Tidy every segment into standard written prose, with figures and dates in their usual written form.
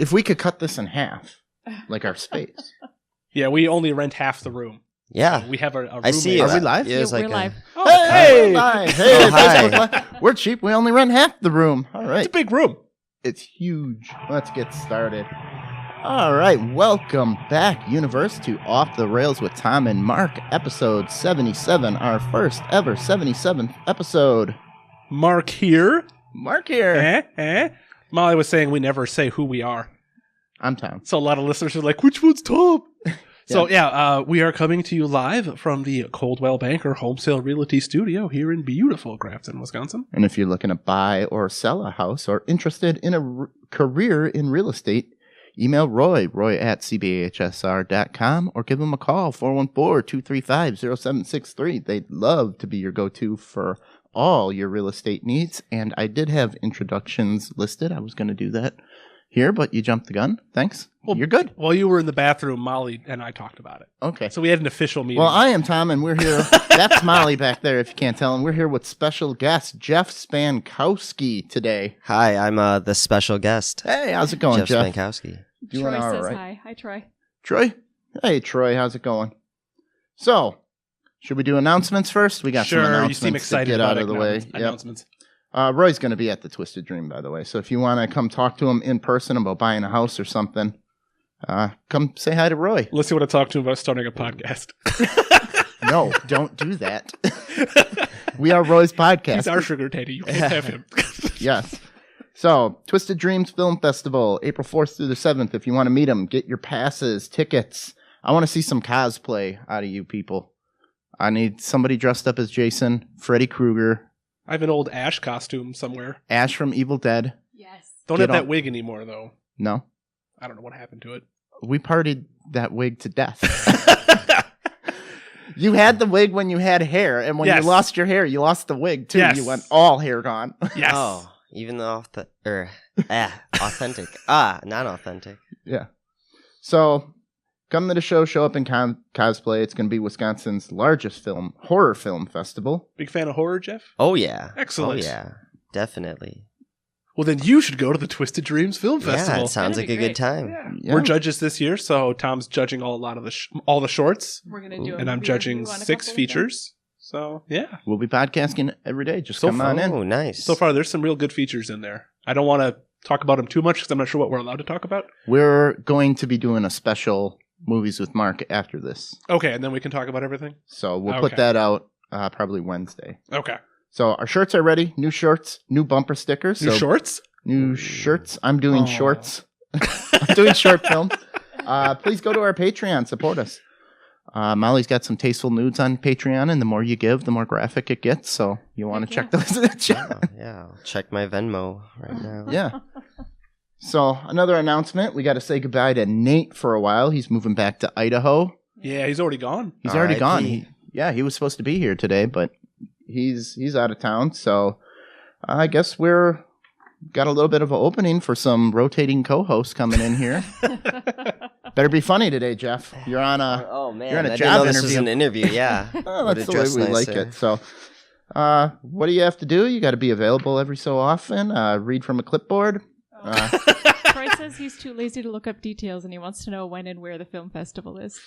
If we could cut this in half, like our space. Yeah, we only rent half the room. Yeah. So we have a roommate. I see. Are we live? Yeah, We're live. Hey, live. Hey, Oh, hi. Facebook Live. We're cheap. We only rent half the room. All right. It's a big room. It's huge. Let's get started. All right. Welcome back, universe, to Off the Rails with Tom and Mark, episode 77, our first ever 77th episode. Mark here. Mark here. Molly was saying we never say who we are. I'm Tom. So a lot of listeners are like, which one's Tom? So, we are coming to you live from the Coldwell Banker Home Sale Realty Studio here in beautiful Grafton, Wisconsin. And if you're looking to buy or sell a house or interested in a career in real estate, email Roy at cbhsr.com, or give him a call, 414-235-0763. They'd love to be your go-to for all your real estate needs. And I did have introductions listed. I was going to do that here, but you jumped the gun. Thanks. Well, you're good. While you were in the bathroom, Molly and I talked about it. Okay. So we had an official meeting. Well, I am Tom, and we're here. That's Molly back there, if you can't tell. And we're here with special guest Jeff Spankowski today. Hi, I'm the special guest. Hey, how's it going, Jeff? Spankowski. Doing Troy all says right. hi. Hi, Troy. Troy? Hey, Troy, how's it going? So, should we do announcements first? We got some announcements you seem excited to get about out of the way. announcements. Roy's going to be at the Twisted Dream, by the way. So if you want to come talk to him in person about buying a house or something, come say hi to Roy. Unless you want to talk to him about starting a podcast. No, don't do that. We are Roy's podcast. He's our sugar daddy. You can't have him. Yes. So, Twisted Dreams Film Festival, April 4th through the 7th. If you want to meet him, get your passes, tickets. I want to see some cosplay out of you people. I need somebody dressed up as Jason, Freddy Krueger, I have an old Ash costume somewhere. Ash from Evil Dead. Yes. Don't Get have that on- wig anymore, though. No? I don't know what happened to it. We partied that wig to death. You had the wig when you had hair, and when Yes. you lost your hair, you lost the wig, too. Yes. You went all hair gone. Yes. Oh, even the authentic. Not authentic. Yeah. So, come to the show up in cosplay. It's going to be Wisconsin's largest horror film festival. Big fan of horror, Jeff? Oh, yeah. Excellent. Oh, yeah. Definitely. Well, then you should go to the Twisted Dreams Film Festival. Yeah, it sounds That'd like be a good great. time. Yeah. We're judges this year, so Tom's judging all the shorts, We're going to do a and I'm movie judging review on a 6 couple of features. So, yeah. We'll be podcasting every day. Just So come on in. Oh, nice. So far, there's some real good features in there. I don't want to talk about them too much because I'm not sure what we're allowed to talk about. We're going to be doing a special Movies with Mark after this. Okay, and then we can talk about everything? So we'll put Okay. that out probably Wednesday. Okay. So our shirts are ready. New shirts, new bumper stickers. New So shorts? New shirts. I'm doing Aw. shorts. I'm doing short film. Please go to our Patreon. Support us. Molly's got some tasteful nudes on Patreon, and the more you give, the more graphic it gets. So you want to check Heck those in the chat. Yeah, I'll check my Venmo right now. Yeah. So another announcement. We got to say goodbye to Nate for a while. He's moving back to Idaho. Yeah, he's already gone. He's already R.I.P. gone. He was supposed to be here today, but he's out of town. So I guess we're got a little bit of an opening for some rotating co-hosts coming in here. Better be funny today, Jeff. You're on a Oh, man. You're in a I job didn't know this was interview. an interview, yeah. oh, Would've that's the way dressed we like nicer. it. So what do you have to do? You got to be available every so often. Read from a clipboard. Troy says he's too lazy to look up details and he wants to know when and where the film festival is.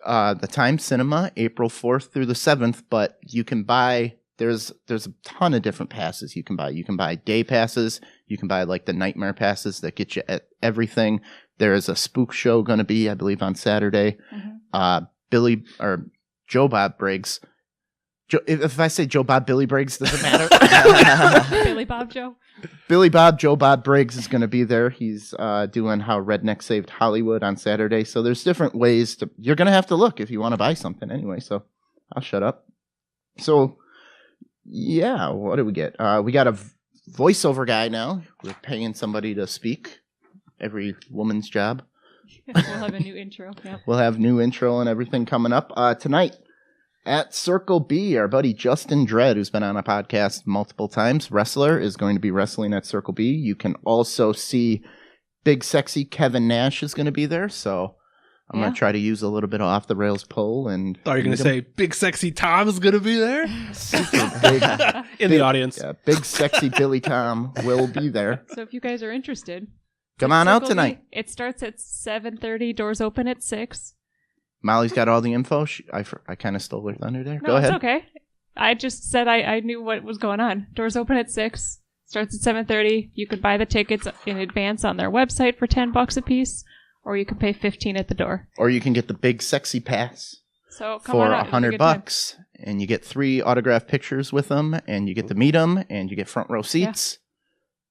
The Time Cinema, April 4th through the 7th, but you can buy, there's a ton of different passes you can buy. You can buy day passes. You can buy like the nightmare passes that get you at everything. There is a spook show going to be, I believe, on Saturday. Mm-hmm. Joe Bob Briggs. If I say Joe Bob Billy Briggs, does it matter? Billy Bob Joe. Billy Bob, Joe Bob Briggs is going to be there. He's doing How Redneck Saved Hollywood on Saturday. So there's different ways to. You're going to have to look if you want to buy something anyway. So I'll shut up. So yeah, what do we get? We got a voiceover guy now. We're paying somebody to speak. Every woman's job. We'll have a new intro. Yeah. We'll have new intro and everything coming up tonight. At Circle B, our buddy Justin Dredd, who's been on a podcast multiple times, wrestler, is going to be wrestling at Circle B. You can also see Big Sexy Kevin Nash is going to be there. So I'm going to try to use a little bit of off the rails pull. And Are you going to say Big Sexy Tom is going to be there? super big In the audience. Yeah, Big Sexy Billy Tom will be there. So if you guys are interested, Come on out Circle tonight. D. It starts at 7:30. Doors open at 6. Molly's got all the info. I kind of stole her thunder there. No, Go ahead. it's okay. I just said I knew what was going on. Doors open at 6. Starts at 7:30. You could buy the tickets in advance on their website for $10 a piece, or you can pay $15 at the door. Or you can get the big sexy pass So come for on out. $100, and you get 3 autographed pictures with them, and you get to meet them, and you get front row seats.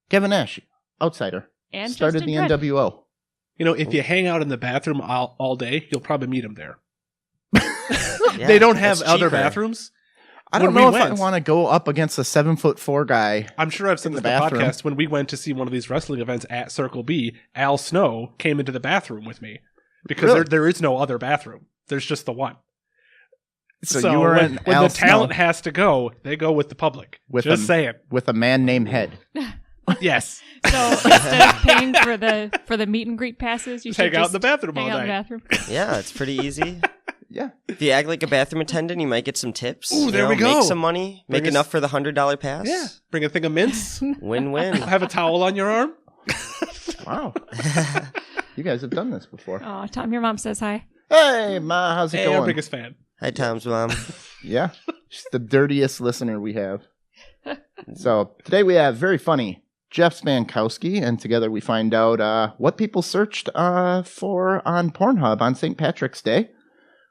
Kevin Nash, outsider, And started Justin the Dredd. NWO. You know, if you hang out in the bathroom all day, you'll probably meet them there. Yeah, They don't have that's other cheaper. bathrooms. I don't When know we if I went- want to go up against a 7'4" guy. I'm sure I've said In this the in the bathroom. podcast. When we went to see one of these wrestling events at Circle B, Al Snow came into the bathroom with me because Really? there is no other bathroom. There's just the one. So you were when, in when Al the talent Snow has to go, they go with the public. With just them. saying. with a man named Head. Yes. So instead of paying for the meet and greet passes, you Just should hang out in just the bathroom all hang out in the night. bathroom. Yeah, it's pretty easy. Yeah. If you act like a bathroom attendant, you might get some tips. Ooh, there you know, we go. Make some money. Bring Make us- enough for the $100 pass. Yeah. Bring a thing of mints. Win-win. Have a towel on your arm. Wow. You guys have done this before. Oh, Tom, your mom says hi. Hey, Ma, how's it Hey, our going? biggest fan. Hi, Tom's mom. Yeah. She's the dirtiest listener we have. So today we have very funny Jeff Spankowski, and together we find out what people searched for on Pornhub on St. Patrick's Day.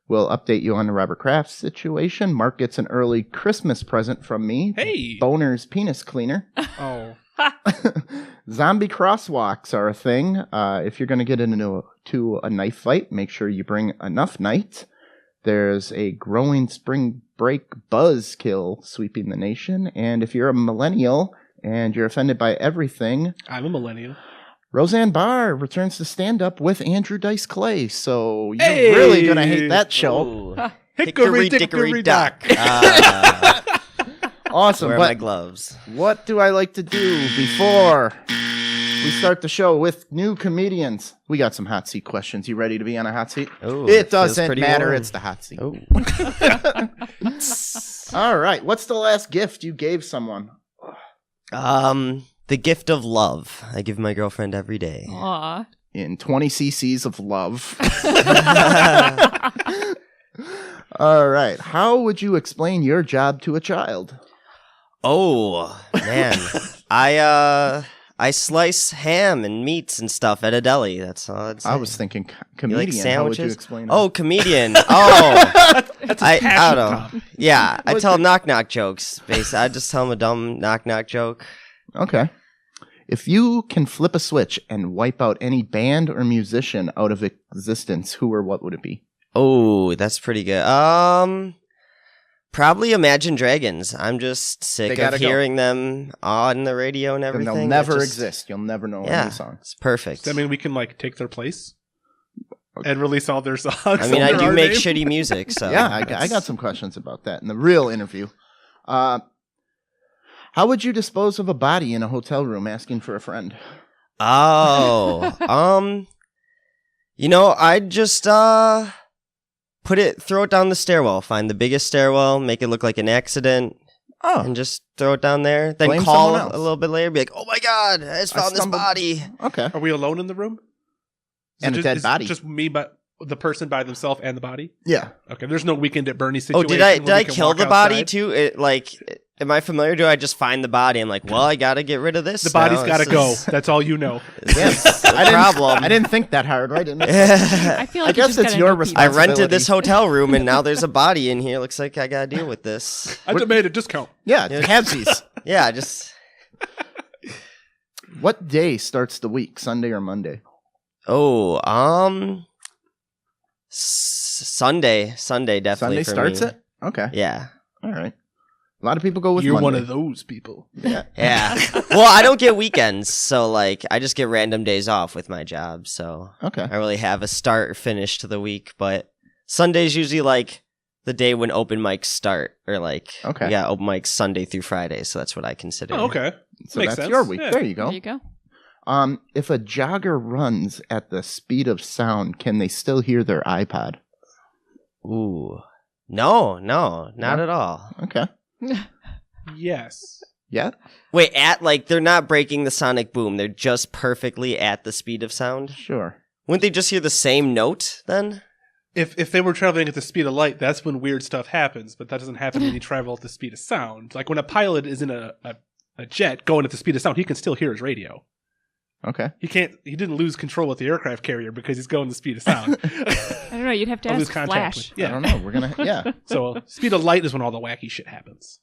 We'll update you on the Robert Kraft situation. Mark gets an early Christmas present from me. Hey. Boner's penis cleaner. Oh. Zombie crosswalks are a thing. If you're going to get into a knife fight, make sure you bring enough night. There's a growing spring break buzzkill sweeping the nation. And if you're a millennial and you're offended by everything, I'm a millennial. Rozanne Barr returns to stand-up with Andrew Dice Clay. So you're Hey! really going to hate that show. Ooh. Hickory dickory dock. Awesome. Where are but my gloves? what do I like to do before we start the show with new comedians? We got some hot seat questions. You ready to be on a hot seat? Ooh, It feels doesn't pretty matter. warm. It's the hot seat. Oh. All right. What's the last gift you gave someone? The gift of love. I give my girlfriend every day. Aw. In 20 cc's of love. All right. How would you explain your job to a child? Oh, man. I slice ham and meats and stuff at a deli. That's all I'd say. I was thinking comedian. like How would you sandwiches? explain it? Oh, comedian. Oh. That's I a passion, don't know. Tom. Yeah, I What's tell the- knock-knock jokes. Basically, I just tell them a dumb knock-knock joke. Okay. If you can flip a switch and wipe out any band or musician out of existence, who or what would it be? Oh, that's pretty good. Probably Imagine Dragons. I'm just They sick gotta of go. hearing them on the radio and And everything. they'll It never just- exist. You'll never know Yeah, any song. it's perfect. I mean, we can like take their place and release all their songs. I mean, I under do our make name. shitty music, so Yeah, I it's- got some questions about that in the real interview. How would you dispose of a body in a hotel room asking for a friend? Oh, I'd just throw it down the stairwell. Find the biggest stairwell, make it look like an accident, Oh, and just throw it down there. Then Blame call someone else. a little bit later, be like, "Oh my god, I just I found this stumbled- body." okay. Are we alone in the room? Is And it a dead is it body. Just me, but the person by themselves and the body. Yeah. Okay, there's no Weekend at Bernie's Oh, situation. did I where we can kill walk the body outside. too? Am I familiar? Do I just find the body? I'm like, well, I gotta get rid of this. The body's now. got to This go. is- That's all you know. This is the I didn't, problem. I didn't think that hard, right? I feel like I guess you just it's gotta your know people. I responsibility. rented this hotel room and now there's a body in here. Looks like I gotta deal with this. I just made a discount. Yeah, it's halvesies. Yeah, just What day starts the week, Sunday or Monday? Sunday definitely. Sunday for starts me. it? Okay. Yeah, All right. A lot of people go with You're Monday. one of those people. Yeah. yeah. Well, I don't get weekends, so like I just get random days off with my job. So Okay. I really have a start or finish to the week. But Sunday's usually like the day when open mics start, or like Okay. we got open mics Sunday through Friday. So that's what I consider. Oh, okay. So Makes that's sense. your week. Yeah. There you go. There you go. If a jogger runs at the speed of sound, can they still hear their iPod? Ooh, no, not No? at all. Okay. Yes. Yeah? Wait, they're not breaking the sonic boom. They're just perfectly at the speed of sound. Sure. Wouldn't they just hear the same note then? If they were traveling at the speed of light, that's when weird stuff happens. But that doesn't happen when you travel at the speed of sound. Like when a pilot is in a jet going at the speed of sound, he can still hear his radio. Okay. He didn't lose control with the aircraft carrier because he's going the speed of sound. I don't know. You'd have to I'll lose ask contact Flash. with- I don't know. We're going to, yeah. So speed of light is when all the wacky shit happens.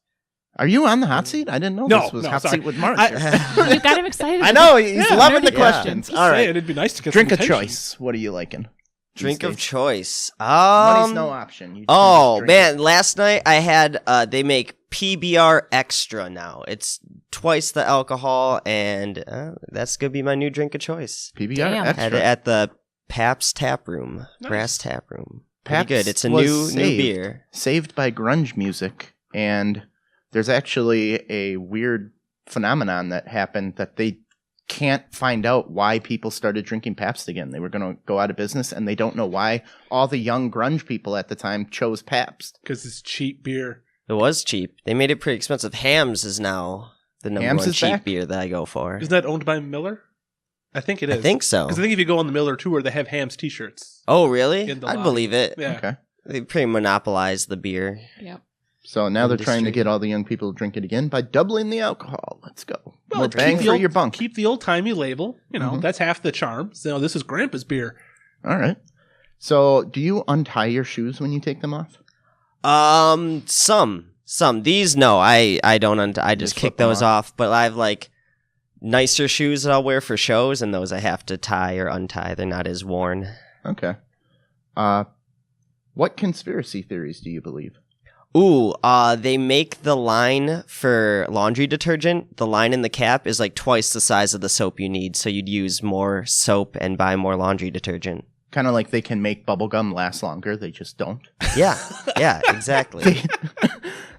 Are you on the hot seat? I didn't know No, this was no, hot sorry. seat with Mark. You got him excited. I know. He's Yeah, loving the nerdy. questions. Just All right. saying, it'd be nice to get Drink some of attention. choice. What are you liking? Drink these of days? choice. Money's no option. You Oh, just drink man. Last night I had, they make PBR Extra now. It's twice the alcohol, and that's going to be my new drink of choice. it. PBR Damn. Had extra. it at the Pabst Tap Room. Nice. Brass Tap Room. Pretty Pabst good. It's a was new saved. beer. Saved by grunge music, and there's actually a weird phenomenon that happened that they can't find out why people started drinking Pabst again. They were going to go out of business, and they don't know why all the young grunge people at the time chose Pabst. Because it's cheap beer. It was cheap. They made it pretty expensive. Hams is now the number Hamm's one is cheap back? beer that I go for. Isn't that owned by Miller? I think it is. I think so. Because I think if you go on the Miller tour, they have Hams t-shirts. Oh, really? In the I'd lobby. believe it. Yeah. Okay. They pretty monopolized the beer. Yep. So now they're trying to Industry. get all the young people to drink it again by doubling the alcohol. Let's go. Well, More it's bang keep the for old- your bunk. Keep the old-timey label. You know, Mhm. that's half the charm. So this is Grandpa's beer. All right. So do you untie your shoes when you take them off? Some. These, no, I don't. I just Just kick flip them those off. But I have like nicer shoes that I'll wear for shows, and those I have to tie or untie. They're not as worn. Okay. What conspiracy theories do you believe? Ooh, they make the line for laundry detergent. The line in the cap is like twice the size of the soap you need, so you'd use more soap and buy more laundry detergent. Kind of like they can make bubblegum last longer, they just don't. Yeah, exactly.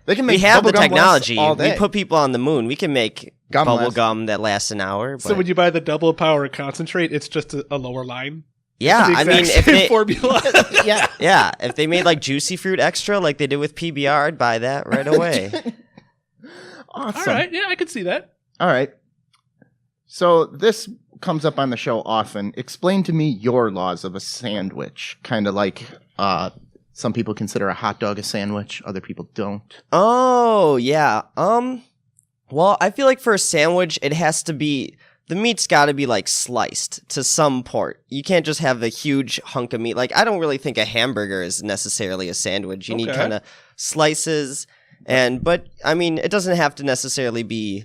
They can We make have the bubblegum last technology. all We day. put people on the moon. We can make Gum bubble lasts- gum that lasts an hour. But So when you buy the double power concentrate, it's just a lower line. yeah, The I mean, exact if same they formula. Yeah. yeah, if they made like juicy fruit extra like they did with PBR, I'd buy that right away. Awesome. All right, yeah, I could see that. All right. So this comes up on the show often. Explain to me your laws of a sandwich. Kind of like some people consider a hot dog a sandwich, other people don't. Oh, yeah. Well, I feel like for a sandwich, it has to be the meat's got to be like sliced to some part. You can't just have a huge hunk of meat. Like I don't really think a hamburger is necessarily a sandwich. You need Okay. kind of slices but I mean, it doesn't have to necessarily be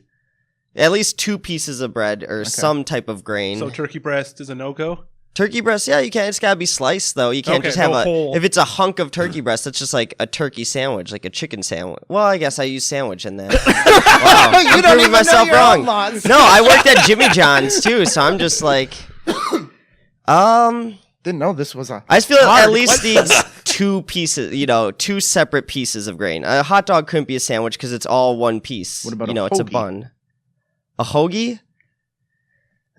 at least 2 pieces of bread or some type of grain. So turkey breast is a no-go? Turkey breast, yeah, you can't. It's gotta be sliced though. You can't Okay, just have no whole. If it's a hunk of turkey breast, that's just like a turkey sandwich, like a chicken sandwich. Well, I guess I use sandwich in that. Wow, You I'm don't proving even myself know your wrong. own laws. No, I worked at Jimmy John's too, so I'm just like, Didn't know this was a. I just feel it Hard at least question. needs 2 pieces, 2 separate pieces of grain. A hot dog couldn't be a sandwich because it's all one piece. What about a it's a hoagie? bun. A hoagie?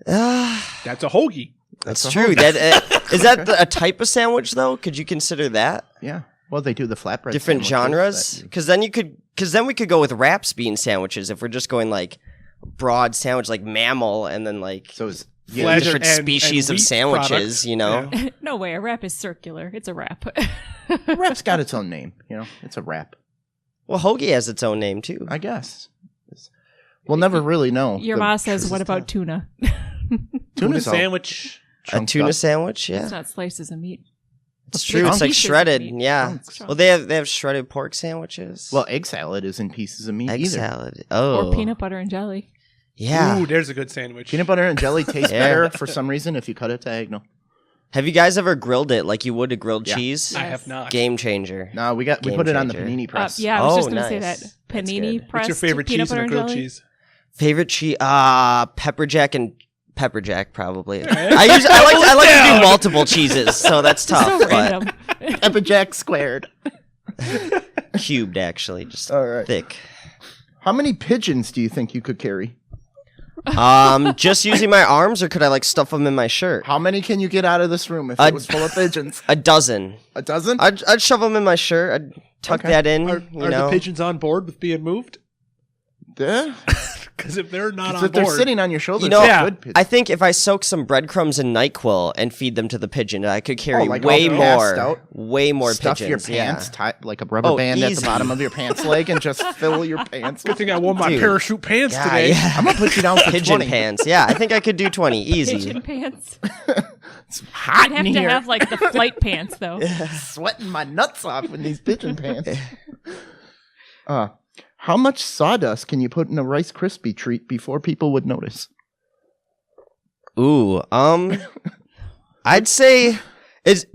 That's a hoagie. That's a true. hoagie. That is that a type of sandwich though? Could you consider that? Yeah. Well, they do the flatbread. Different sandwiches genres? Because then we could go with wraps being sandwiches if we're just going like broad sandwich, like mammal, and then like So it's Flesh different and species of wheat sandwiches. products. Yeah. No way. A wrap is circular. It's a wrap. wrap's got its own name. It's a wrap. Well, hoagie has its own name too. I guess. We'll never really know. Your the ma says, truth "What of about stuff. tuna?" Tuna Tuna's all sandwich. A chunked tuna up. sandwich, yeah, It's not slices of meat. it's true. It's like Pieces of shredded, meat. yeah. Chunks. Well, they have shredded pork sandwiches. Well, egg salad isn't pieces of meat egg either. salad. Oh, Or peanut butter and jelly. Yeah. Ooh, there's a good sandwich. Peanut butter and jelly taste Yeah. better for some reason if you cut it diagonal. Have you guys ever grilled it like you would a grilled Yeah. cheese? I have not. Game changer. No, we Game put it on the changer. panini press. Yeah, I was Oh, just going to say nice. that. That's Panini good. pressed What's your favorite peanut cheese in butter a and grilled jelly? cheese? Favorite cheese? Pepper jack and pepper jack probably. right. I like to down. do multiple cheeses, so that's tough. So but random. Applejack squared. cubed actually, just All right. thick. How many pigeons do you think you could carry? Just using my arms, or could I like stuff them in my shirt? How many can you get out of this room if A- it was full of pigeons? A dozen. A dozen? I'd shove them in my shirt. I'd tuck Okay. that in. Are you the know, pigeons on board with being moved? Because if they're not on if they're board, sitting on your shoulders, You know, they're Yeah. good pigeons. I think if I soak some breadcrumbs in NyQuil and feed them to the pigeon, I could carry like way all passed more, out? way more Stuff pigeons. your pants, Yeah. tie like a rubber Oh, band at easy. the bottom of your pants leg, and just fill your pants. good thing I wore my Dude. parachute pants Yeah, today. yeah. I'm gonna put you down for Pigeon 20. pants. Yeah, I think I could do 20. Easy. Pigeon pants. It's hot I'd have in to here. have like the flight pants though. Sweating my nuts off in these pigeon pants. How much sawdust can you put in a Rice Krispie treat before people would notice? Ooh, I'd say is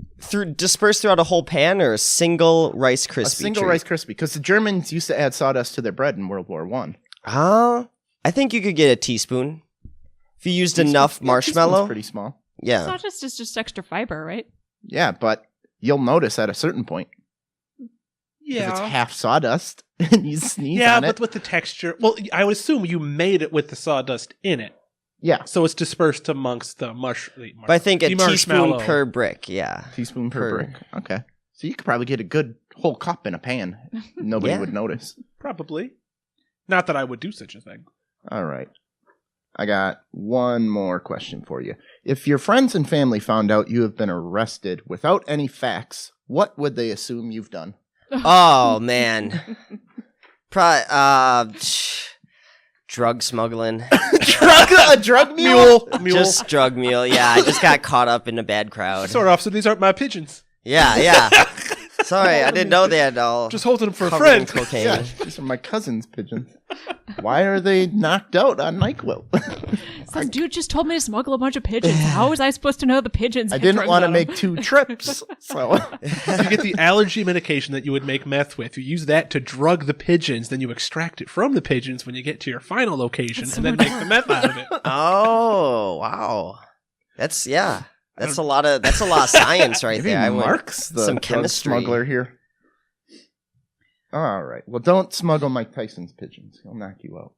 dispersed throughout a whole pan or a single Rice Krispie A single treat? Rice Krispie, because the Germans used to add sawdust to their bread in World War One. I think you could get a teaspoon if you used enough marshmallow. Pretty small. Yeah. Sawdust is just extra fiber, right? Yeah, but you'll notice at a certain point. If it's Yeah. half sawdust and you sneeze Yeah, on but it. with the texture. Well, I would assume you made it with the sawdust in it. Yeah, So it's dispersed amongst the But I think a the teaspoon marshmallow. per brick, yeah. teaspoon per Per- brick. Okay, so you could probably get a good whole cup in a pan. Nobody Yeah. would notice. Probably. Not that I would do such a thing. All right. I got one more question for you. If your friends and family found out you have been arrested without any facts, what would they assume you've done? Oh, man. Drug smuggling. A drug mule? Just drug mule. Yeah, I just got caught up in a bad crowd. Sorry, officer, these aren't my pigeons. Yeah. Sorry, I didn't know they had all Just holding them for a covered in friend. cocaine. Yeah, these are my cousin's pigeons. Why are they knocked out on NyQuil? Some dude just told me to smuggle a bunch of pigeons. How was I supposed to know the pigeons? I had didn't drugs want to on 'em? make 2 trips, so You get the allergy medication that you would make meth with. You use that to drug the pigeons, then you extract it from the pigeons when you get to your final location, That's and so then much make the meth out of it. Oh, wow. That's a lot of science right maybe there. I would- Mark's the some drug chemistry. smuggler here. All right. Well, don't smuggle Mike Tyson's pigeons. He'll knock you out.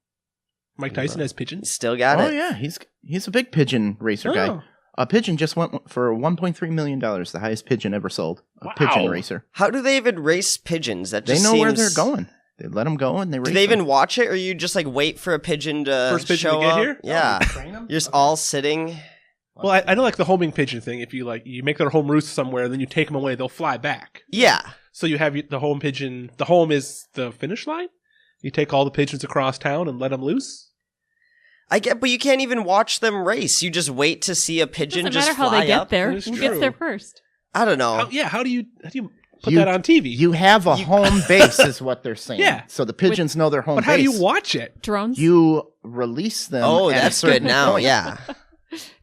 Mike Tyson has pigeons. Still got Oh it. yeah, he's a big pigeon racer guy. Oh. A pigeon just went for $1.3 million, the highest pigeon ever sold. A Wow. pigeon racer. How do they even race pigeons? That They just know where seems- they're going. They let them go and they race. Do they even them. watch it, or you just like wait for a pigeon to First pigeon show to get up? here? Yeah, Train 'em? you're just all sitting. Well, I know like the homing pigeon thing. If you you make their home roost somewhere, then you take them away, they'll fly back. Yeah, So you have the home pigeon. The home is the finish line. You take all the pigeons across town and let them loose. I get, but you can't even watch them race. You just wait to see a pigeon Doesn't just matter how fly they get up. there. That is Who true. gets there first? I don't know. How do you put You- that on TV? You have a home base, is what they're saying. Yeah. So the pigeons know their home but base. how do you watch it? Drones? You release them. Oh, at a that's certain good now. point. Yeah.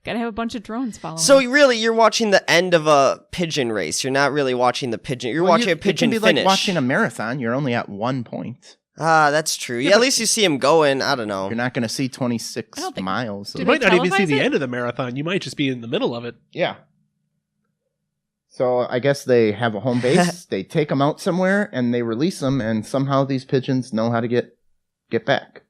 Gotta have a bunch of drones following. So them. really, you're watching the end of a pigeon race. You're not really watching the pigeon. You're Well, watching a it pigeon can be finish. like watching a marathon. You're only at 1 point. Ah, that's true. Yeah, at least you see him going. I don't know. You're not going to see 26 I don't think- miles. Do You of- they might not even see televise the it? end of the marathon. You might just be in the middle of it. Yeah. So I guess they have a home base. They take them out somewhere and they release them, and somehow these pigeons know how to get back.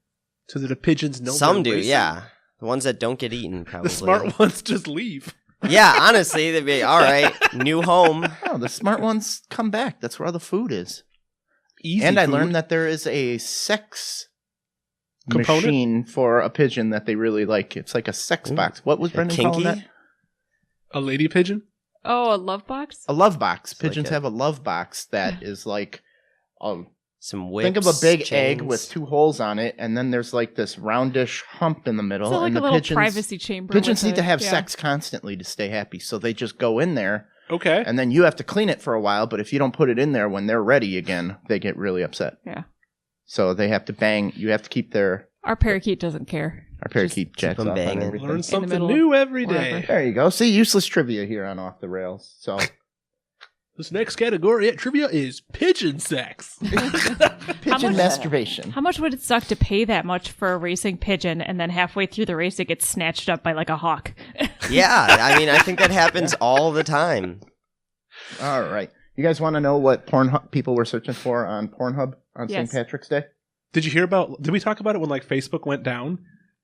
So that the pigeons know. Some they're do, racing. yeah. The ones that don't get eaten, probably. The smart ones just leave. Yeah, honestly, they'd be all right. New home. Oh, the smart ones come back. That's where all the food is. Easy. And I food. learned that there is a sex Component? machine for a pigeon that they really like. It's like a sex Ooh. box. What was Brendan calling Kinky. that? a lady pigeon. Oh, a love box? A love box. It's like Pigeons a- have a love box that is like Some whips. think of a big egg chains. with 2 holes on it, and then there's like this roundish hump in the middle. So like and a the little pigeons, privacy chamber. pigeons with need to have yeah. sex constantly to stay happy, so they just go in there, Okay. and then you have to clean it for a while. But if you don't put it in there when they're ready again, they get really upset. Yeah. So they have to bang. You have to keep their Our parakeet doesn't care. our parakeet jacks them off on banging. everything. Learn something middle, new every day. wherever. There you go. See, useless trivia here on Off the Rails. So This next category at trivia is pigeon sex. pigeon much- masturbation. How much would it suck to pay that much for a racing pigeon and then halfway through the race it gets snatched up by like a hawk? Yeah, I mean, I think that happens all the time. All right. You guys want to know what Pornhub people were searching for on Pornhub on Yes. St. Patrick's Day? Did you hear about? Did we talk about it when Facebook went down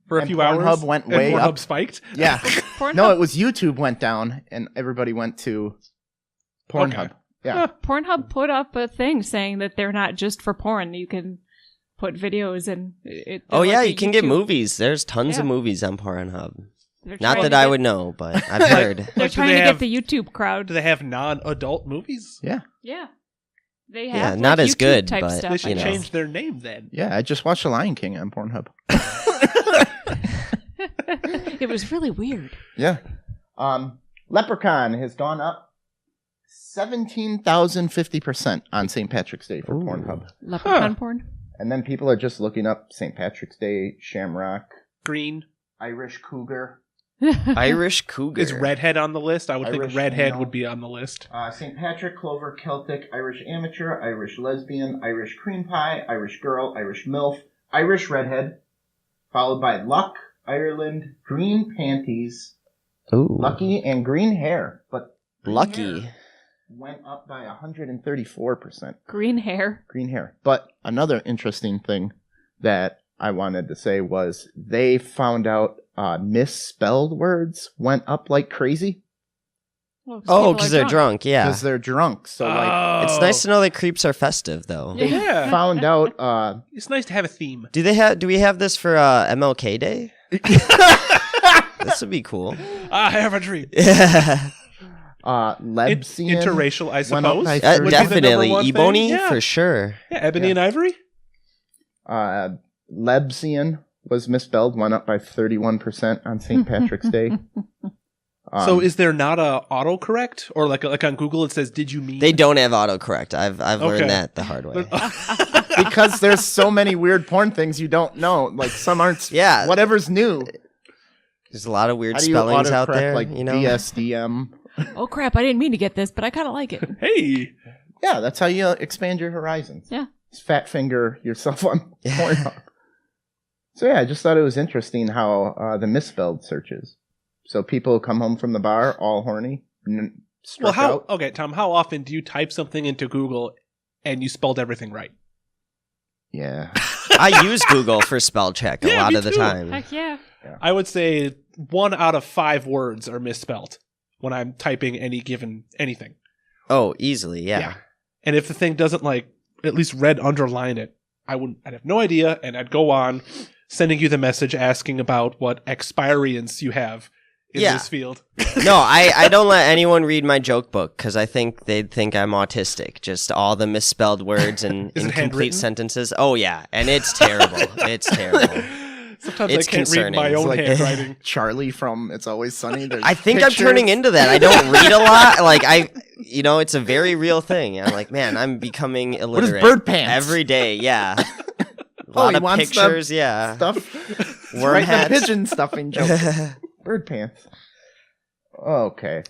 for a And few Pornhub hours? went and way Pornhub up. spiked. Yeah. Pornhub, No, it was YouTube went down and everybody went to Pornhub. Okay. Yeah. Pornhub put up a thing saying that they're not just for porn. You can put videos and Oh they're yeah, like you a can get YouTube- movies. There's tons of Yeah. movies on Pornhub. they're Not trying that to I get- would know, but I've heard. They're Like, do trying they to have- get the YouTube crowd. Do they have non-adult movies? Yeah. Yeah. They Yeah, have not like, as YouTube good, type but stuff. They should You know. change their name then. Yeah, I just watched The Lion King on Pornhub. It was really weird. Yeah. Leprechaun has gone up 17,050% on St. Patrick's Day for Ooh. Pornhub. Leprechaun porn. And then people are just looking up St. Patrick's Day, Shamrock, Green. Irish Cougar, Irish Cougar. Is redhead on the list? I would Irish think redhead male. would be on the list. St. Patrick, Clover, Celtic, Irish Amateur, Irish Lesbian, Irish Cream Pie, Irish Girl, Irish MILF, Irish Redhead, followed by Luck, Ireland, Green Panties, Ooh. Lucky, and Green Hair. But green Lucky. hair went up by 134%. Green hair. Green hair. But another interesting thing that I wanted to say was they found out misspelled words went up like crazy Oh, because they're drunk. Yeah. because they're drunk. So like Oh. It's nice to know that creeps are festive, though. Yeah. Yeah. found out It's nice to have a theme. Do we have this for MLK Day? This would be cool. I have a dream. Lebsian Interracial, I went up suppose. by Would be the number Definitely. one thing. Ebony, Yeah. for sure. Yeah, Ebony Yeah. and Ivory. Lebsian was misspelled, went up by 31% on St. Patrick's Day. So is there not a autocorrect? Or like on Google it says, did you mean? They don't have autocorrect. I've Okay. learned that the hard way. because there's so many weird porn things you don't know. Like some aren't. Yeah. Whatever's new. There's a lot of weird How do you spellings out autocorrect, there. like you know? DSDM? Oh crap! I didn't mean to get this, but I kind of like it. Hey. Yeah, that's how you expand your horizons. Yeah. Just fat finger yourself on Pornhub. So yeah, I just thought it was interesting how the misspelled searches. So people come home from the bar all horny, Well, struck out. okay, Tom, how often do you type something into Google and you spelled everything right? Yeah. I use Google for spell check a Yeah, lot me of the too. time. Heck yeah! I would say 1 out of 5 words are misspelled when I'm typing anything. Oh, easily, yeah. And if the thing doesn't like at least red underline it, I'd have no idea, and I'd go on sending you the message asking about what experience you have in Yeah. this field. No, I don't let anyone read my joke book because I think they'd think I'm autistic. Just all the misspelled words and Is it incomplete handwritten? sentences. Oh, yeah. And it's terrible. It's terrible. Sometimes It's I can't read my concerning. own It's like handwriting. Charlie from It's Always Sunny. There's I think pictures. I'm turning into that. I don't read a lot. Like, it's a very real thing. I'm like, man, I'm becoming What is illiterate. bird pants? Every day, yeah. A Oh, lot he of wants the pictures, yeah. Stuff. Worm Right, the hats. pigeon stuffing joke. Bird pants. Okay.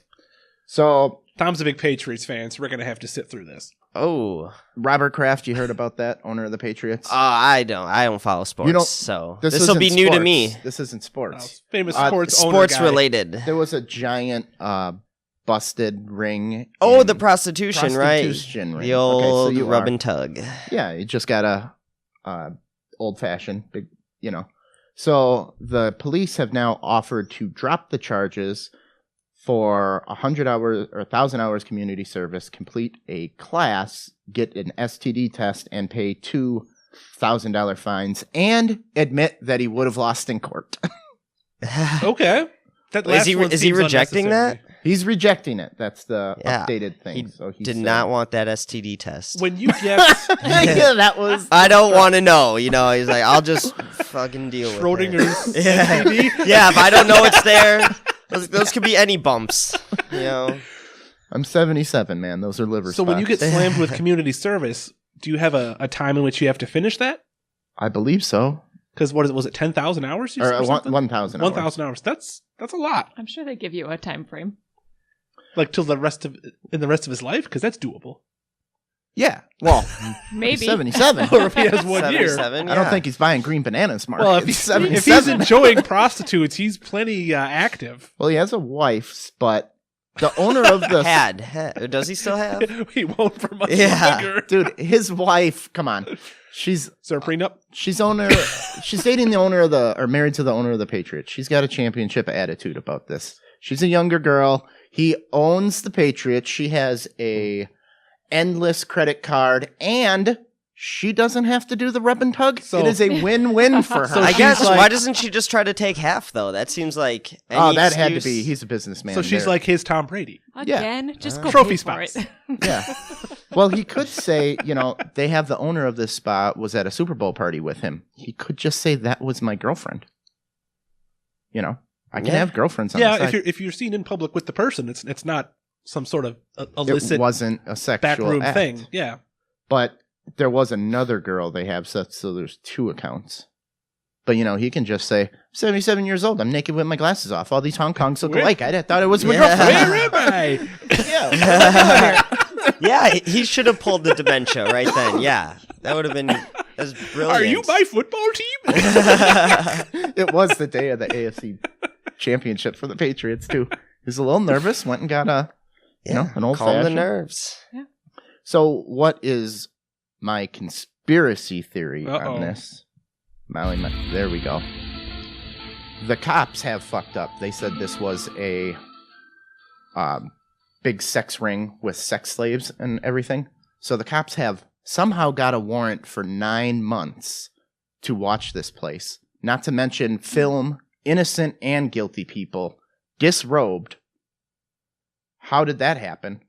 So Tom's a big Patriots fan, so we're going to have to sit through this. Oh. Robert Kraft, you heard about that, owner of the Patriots? I don't follow sports, You don't- so This this will be isn't new to sports. me. This isn't sports. Famous Uh, sports owner Sports guy. related. There was a giant busted ring. Oh, in the prostitution, right? prostitution ring. The old Okay, so you rub are- and tug. Yeah, you just got a old fashioned big, So the police have now offered to drop the charges for 100 hours or 1,000 hours community service, complete a class, get an STD test, and pay $2,000 fines, and admit that he would have lost in court. Okay. That Is last he- one is he seems rejecting unnecessary. He's rejecting it. That's the Yeah, updated thing. he So he Did said- not want that STD test. When you get yeah, that was. I don't want to know. He's like, I'll just fucking deal with Schrodinger's it. Yeah. STD. Yeah, if I don't know it's there, those could be any bumps. I'm 77, man. Those are liver So when you spots. get slammed with community service, do you have a time in which you have to finish that? I believe so. Because was it 10,000 hours? Or something? 1,000 hours. 1,000 hours. That's a lot. I'm sure they give you a time frame. Like till the rest of his life, because that's doable. Yeah. Well, Maybe. he's 77. Or if he has 1 year. 77, I don't yeah. think he's buying green bananas, Mark. Well, It's if he's 77. enjoying prostitutes, he's plenty active. Well, he has a wife, but the owner of the Had. Does he still have? He won't for much Yeah. longer. dude, his wife. Come on, she's Is there a prenup? she's dating the owner of or married to the owner of the Patriots. She's got a championship attitude about this. She's a younger girl. He owns the Patriots. She has a endless credit card, and she doesn't have to do the rub and tug. So- it is a win-win for her. So I she's guess, like- why doesn't she just try to take half, though? That seems like Oh, any that had to excuse- be. He's a businessman. So she's there. like his Tom Brady. Again, just go Trophy pay for spots. it. Yeah. Well, he could say, they have the owner of this spa was at a Super Bowl party with him. He could just say that was my girlfriend. I can Yeah. have girlfriends on the Yeah, side. if you're seen in public with the person, it's not some sort of illicit It wasn't a sexual backroom act. thing. Yeah. But there was another girl they have, so there's 2 accounts. But, he can just say, 77 years old, I'm naked with my glasses off. All these Hong Kongs look Where- alike. I thought it was my Yeah. girlfriend. Where am I? Yeah. Yeah, he should have pulled the dementia right then. Yeah, that would have been as brilliant. Are you my football team? It was the day of the AFC championship for the Patriots, too. He was a little nervous, went and got an old calm the fashioned. nerves. So, what is my conspiracy theory Uh-oh. on this? Molly, there we go. The cops have fucked up. They said this was a big sex ring with sex slaves and everything. So the cops have somehow got a warrant for 9 months to watch this place. Not to mention film innocent and guilty people disrobed. How did that happen?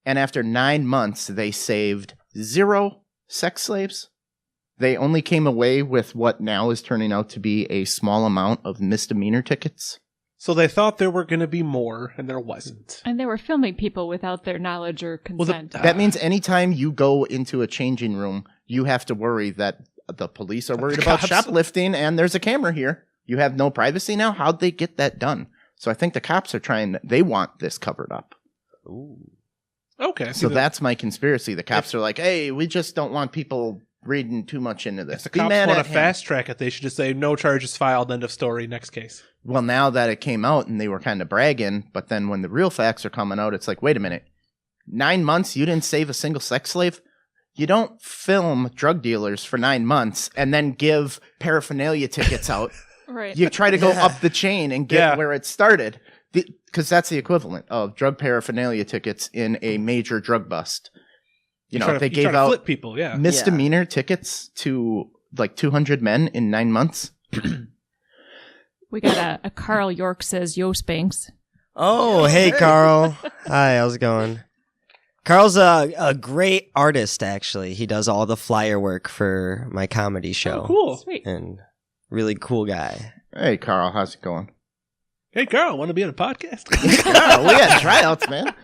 And after 9 months, they saved 0 sex slaves. They only came away with what now is turning out to be a small amount of misdemeanor tickets. So they thought there were going to be more, and there wasn't. And they were filming people without their knowledge or consent. That means anytime you go into a changing room, you have to worry that the police are worried about Cops. shoplifting and there's a camera here. You have no privacy now. How'd they get that done? So I think the cops are they want this covered up. Okay. So that's my conspiracy. The cops are like, hey, we just don't want people reading too much into If this. the Be cops mad want at to him. fast track it, they should just say no charges filed, end of story, next case. Well, now that it came out and they were kind of bragging, but then when the real facts are coming out, it's like, wait a minute. 9 months, you didn't save a single sex slave? You don't film drug dealers for 9 months and then give paraphernalia tickets out. Right. You try to go up the chain and get Yeah. where it started. Because that's the equivalent of drug paraphernalia tickets in a major drug bust. They You gave try to out flip people, yeah. misdemeanor tickets to like 200 men in 9 months. We got a Carl York says, yo, Spanks. Oh, hey, Carl. Hi, how's it going? Carl's a great artist, actually. He does all the flyer work for my comedy show. Oh, cool. Sweet. And really cool guy. Hey, Carl, how's it going? Hey, Carl, want to be on a podcast? Carl, we had tryouts, man.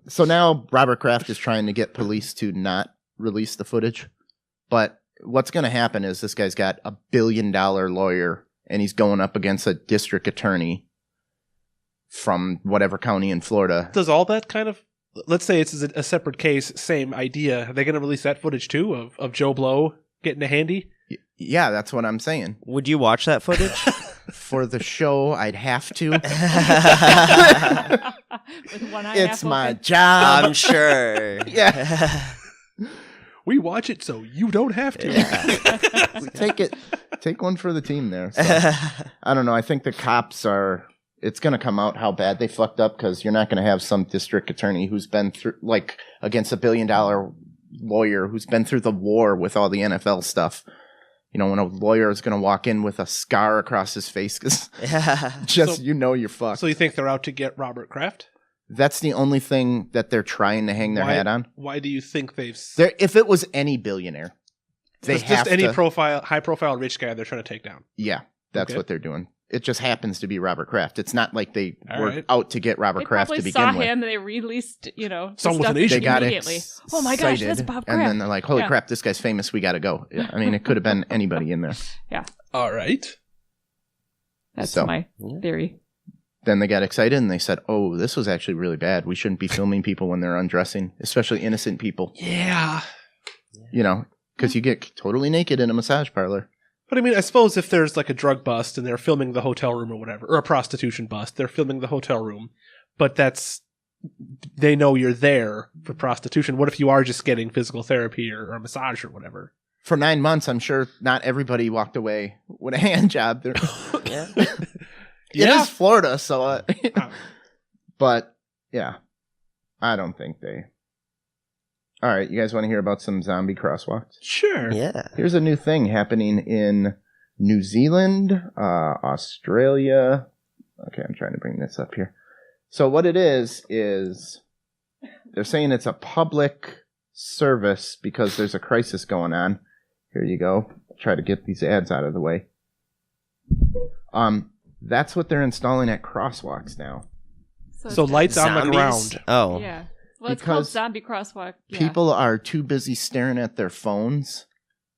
So now Robert Kraft is trying to get police to not release the footage. But what's going to happen is this guy's got $1 billion lawyer, and he's going up against a district attorney from whatever county in Florida. Does all that kind of, let's say it's a separate case, same idea. Are they going to release that footage too of Joe Blow getting a handy? Yeah, that's what I'm saying. Would you watch that footage? For the show, I'd have to. With one eye It's half my open. job. I'm sure. Yeah. We watch it so you don't have to. Take one for the team there. So, I don't know. I think the cops it's going to come out how bad they fucked up because you're not going to have some district attorney who's been through, like, against $1 billion lawyer who's been through the war with all the NFL stuff. When a lawyer is going to walk in with a scar across his face because So- you're fucked. So you think they're out to get Robert Kraft? That's the only thing that they're trying to hang their hat on. Why do you think they've... If it was any billionaire, they have just any to. high-profile rich guy they're trying to take down. Yeah, that's Okay. what they're doing. It just happens to be Robert Kraft. It's not like they All were right. out to get Robert They Kraft probably to saw begin with. him and they released, Someone with stuff an issue. They got immediately. it. Oh my gosh, that's cited, Bob And then Kraft. they're like, holy Yeah. crap, this guy's famous. We got to go. Yeah, I mean, it could have been anybody in there. All right. That's So- my theory. Then they got excited and they said, oh, this was actually really bad. We shouldn't be filming people when they're undressing, especially innocent people, Yeah. because you get totally naked in a massage parlor. But I mean, I suppose if there's like a drug bust and they're filming the hotel room or whatever, or a prostitution bust, they're filming the hotel room, but they know you're there for prostitution. What if you are just getting physical therapy or a massage or whatever? For 9 months, I'm sure not everybody walked away with a hand job. Yeah. It is Florida, so. Oh. But yeah, I don't think they. All right, you guys want to hear about some zombie crosswalks? Sure. Yeah. Here's a new thing happening in New Zealand, Australia. Okay, I'm trying to bring this up here. So what it is they're saying it's a public service because there's a crisis going on. Here you go. Try to get these ads out of the way. That's what they're installing at crosswalks now. So lights on the Zombies? ground. Oh. Yeah. Well, it's called Because zombie crosswalk. Yeah. People are too busy staring at their phones,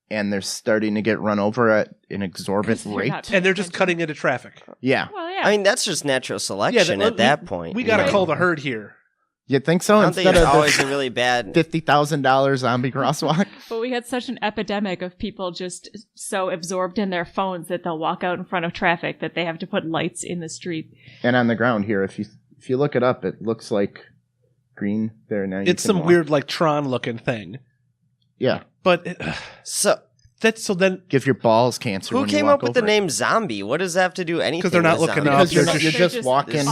and they're starting to get run over at an exorbitant 'Cause they're rate. not- And they're just cutting into traffic. Yeah. Well, yeah. I mean, that's just natural selection at that point. We got to you know? call the herd here. You think so? I don't think Instead it's of always the a really bad. $50,000 zombie crosswalk? But we had such an epidemic of people just so absorbed in their phones that they'll walk out in front of traffic that they have to put lights in the street. And on the ground here, if you look it up, it looks like green there now. It's some weird, like, Tron-looking thing. Yeah. But So, then Give your balls cancer. who when you came walk up with the over it. name zombie? What does that have to do anything? 'Cause they're not with looking zombies? up. Because you're They're just walking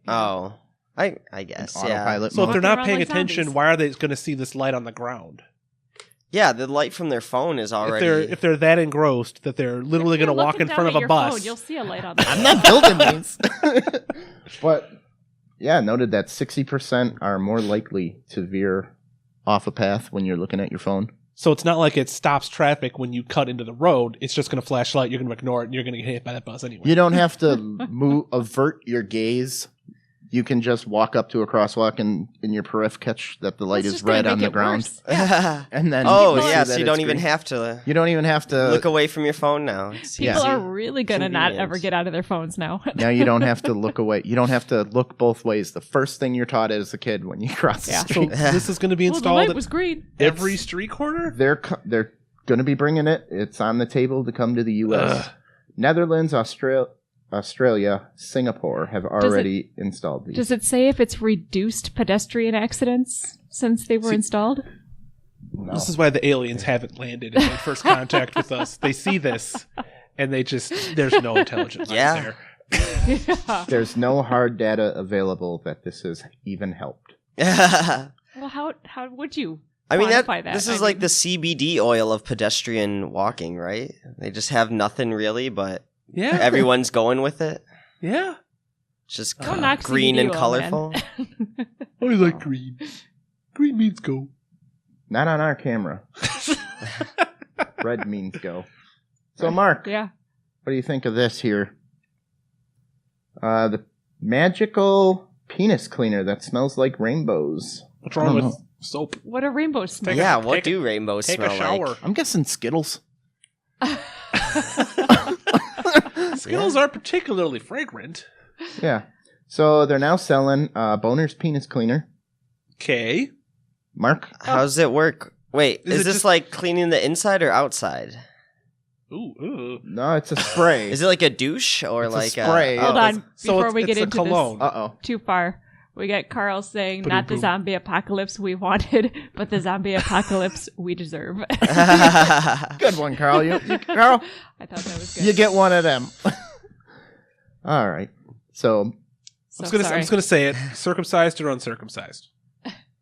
Oh, I guess. Yeah. autopilot So if mode. they're not around paying like attention, zombies. why are they going to see this light on the ground? Yeah, the light from their phone is already. If they're that engrossed that they're literally going to walk in front of a bus. You'll see a light on the I'm not building these. But yeah, noted that 60% are more likely to veer off a path when you're looking at your phone. So it's not like it stops traffic when you cut into the road. It's just going to flash light. You're going to ignore it, and you're going to get hit by that bus anyway. You don't have to avert your gaze. You can just walk up to a crosswalk and in your periph catch that the light It's is just gonna red on make the it ground. worse. Yeah. And then Oh, you see yeah, that so you it's don't even green. have to You don't even have to look away from your phone now. It's Yeah. People easy. are really going to not Convenience. ever get out of their phones now. Now you don't have to look away. You don't have to look both ways. The first thing you're taught as a kid when you cross the Yeah. So street. this is going to be Well, the installed light at was green. every street corner? They're going to be bringing it. It's on the table to come to the U.S. Ugh. Netherlands, Australia, Singapore have already installed these. Does it say if it's reduced pedestrian accidents since they were installed? No. This is why the aliens haven't landed in their first contact with us. They see this, and there's no intelligence Yeah. there. Yeah. There's no hard data available that this has even helped. I Well, how would you mean, quantify that? this is I like mean, the CBD oil of pedestrian walking, right? They just have nothing really, but Yeah. everyone's going with it. Yeah. It's just Don't knock green CBD and oil, colorful. I like green. Green means go. Not on our camera. Red means go. So, Mark, Yeah. what do you think of this here? The magical penis cleaner that smells like rainbows. What's wrong I with don't know. soap? What a rainbow smell. Yeah, Take what a- do rainbows Take smell a shower. like? I'm guessing Skittles. Skittles are particularly fragrant. Yeah. So they're now selling Boner's penis cleaner. Okay. Mark? How does it work? Wait, Is is it this just- like cleaning the inside or outside? Ooh. No, it's a spray. Is it like a douche or It's a like spray. A, Hold oh, on, So before it's- we get it's a into cologne. Uh-oh. this too far. We got Carl saying, not the Ba-doom-boom. zombie apocalypse we wanted, but the zombie apocalypse we deserve. Good one, Carl. Carl, I thought that was good. you get one of them. All right. So, So I'm sorry. just gonna say it. Circumcised or uncircumcised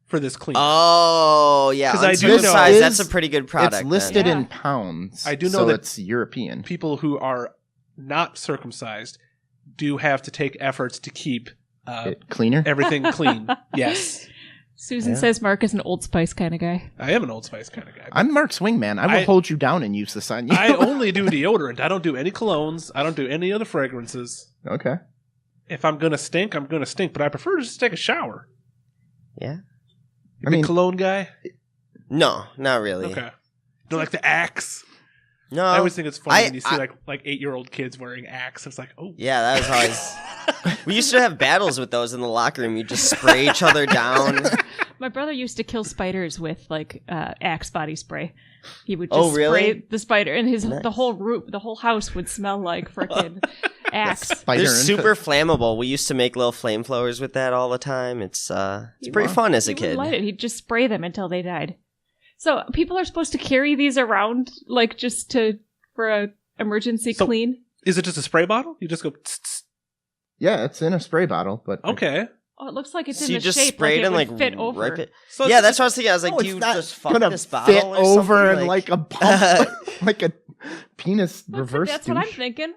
for this clean. Oh, yeah. 'Cause I do Uncircumcised, know- that's a pretty good product. it's listed then. in pounds. I do know so that it's European. People who are not circumcised do have to take efforts to keep Cleaner? everything clean. Yes, Susan Yeah. says Mark is an Old Spice kind of guy. I am an Old Spice kind of guy. I'm Mark's wingman. I will I- hold you down and use this on you. I only do deodorant. I don't do any colognes. I don't do any other fragrances. Okay. If I'm gonna stink, I'm gonna stink. But I prefer to just take a shower. Yeah. You I big mean- cologne guy? No, not really. Okay. You like the Axe? No. I always think it's funny I- when you see I- like 8-year-old kids wearing Axe. It's like, oh. Yeah, that was always. We used to have battles with those in the locker room. You just spray each other down. My brother used to kill spiders with like Axe body spray. He would Oh, just really? spray the spider, and Nice. the whole house would smell like frickin' Axe. Spider They're and- super flammable. We used to make little flamethrowers with that all the time. It's pretty fun as a He wouldn't kid. light it. He'd just spray them until they died. So people are supposed to carry these around, like just for a emergency So- clean. Is it just a spray bottle? You just go. Tss, tss. Yeah, it's in a spray bottle, but Okay. Oh, it looks like it's So in you the just shape spray it like and it like would fit over. rip it. So Yeah, it's- that's what I was thinking. I was like, No, do it's you not just fuck gonna this fit bottle or over something? and like a pump, like a penis reverse That's what I'm douche. thinking.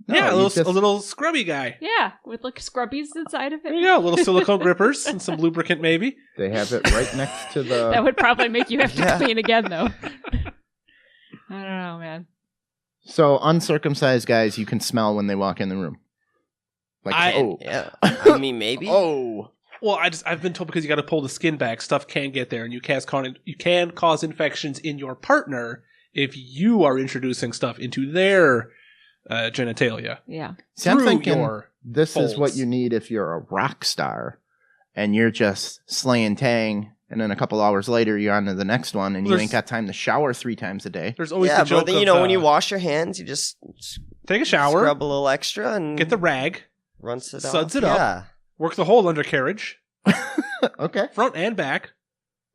No, yeah, you a little scrubby guy. Yeah, with like scrubbies inside of There it. you go, little silicone grippers and some lubricant maybe. They have it right next to the. That would probably make you have to Yeah. clean again, though. I don't know, man. So uncircumcised guys, you can smell when they walk in the room. Like, oh, Yeah, I mean, maybe. oh. Well, I've been told because you got to pull the skin back, stuff can get there, and you can cause infections in your partner if you are introducing stuff into their genitalia. Yeah. See, I'm through thinking your this is what folds. you need if you're a rock star, and you're just slaying tang, and then a couple hours later you're on to the next one, and you There's- ain't got time to shower 3 times a day. There's always Yeah, the joke but then, of, you know, when you wash your hands, you just take a shower, scrub a little extra and get the rag, rinse it suds off. it up. Yeah. work the whole undercarriage, Okay. front and back.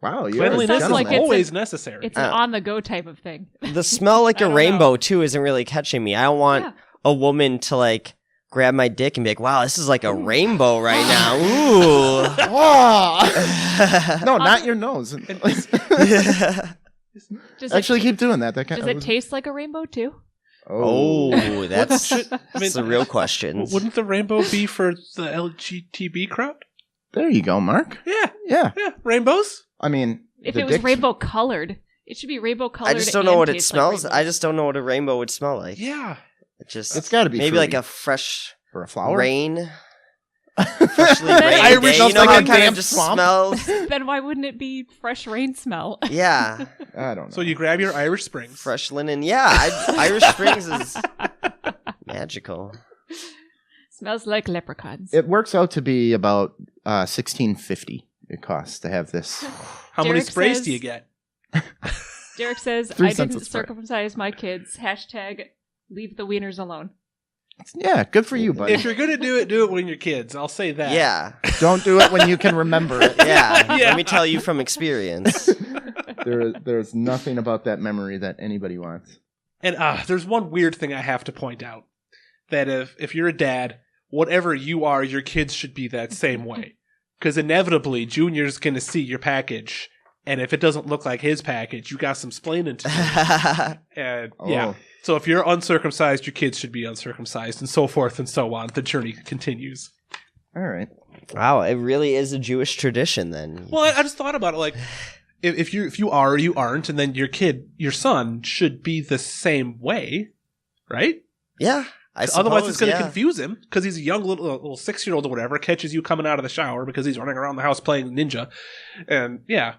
Wow. You're Cleanliness sounds is like it's always necessary. It's an on-the-go type of thing. The smell like I a don't rainbow, too, isn't really catching me. I don't want Yeah. a woman to, like, grab my dick and be like, wow, this is like a rainbow right now. Ooh. Oh! No, not your nose. Does Actually, it, keep doing that. That does it taste like a rainbow, too? Oh, that's mean, the real question. Wouldn't the rainbow be for the LGTB crowd? There you go, Mark. Yeah, Yeah. rainbows. I mean, If the it was dick's- rainbow colored, it should be rainbow colored. I just don't know and what it taste smells. Like I just don't know what a rainbow would smell like. Yeah, It just It's gotta be maybe like fruity. a fresh for a flower. rain. Freshly Then rained Irish day. You know like how a it kind damp of just swamp. smells? then why wouldn't it be fresh rain smell? Yeah. I don't know. so you grab your Irish Springs. Fresh linen. Yeah. Irish Springs is magical. Smells like leprechauns. It works out to be about $16.50. It costs to have this. How many Derek sprays says- do you get? Derek says, 3 I cents didn't a spray. circumcise my kids. Hashtag leave the wieners alone. Yeah, good for you, buddy. If you're gonna do it when you're kids. I'll say that. Yeah. Don't do it when you can remember it. Yeah. Yeah. Let me tell you from experience. There's nothing about that memory that anybody wants. And there's one weird thing I have to point out. That if you're a dad, whatever you are, your kids should be that same way. Because inevitably, Junior's going to see your package. And if it doesn't look like his package, you got some splaining to do. And yeah. Oh. So if you're uncircumcised, your kids should be uncircumcised, and so forth and so on. The journey continues. All right. Wow. It really is a Jewish tradition then. Well, I just thought about it like, if you are or you aren't, and then your son should be the same way, right? Yeah. Otherwise, it's going to yeah. confuse him because he's a young little 6-year-old or whatever, catches you coming out of the shower because he's running around the house playing ninja, and yeah.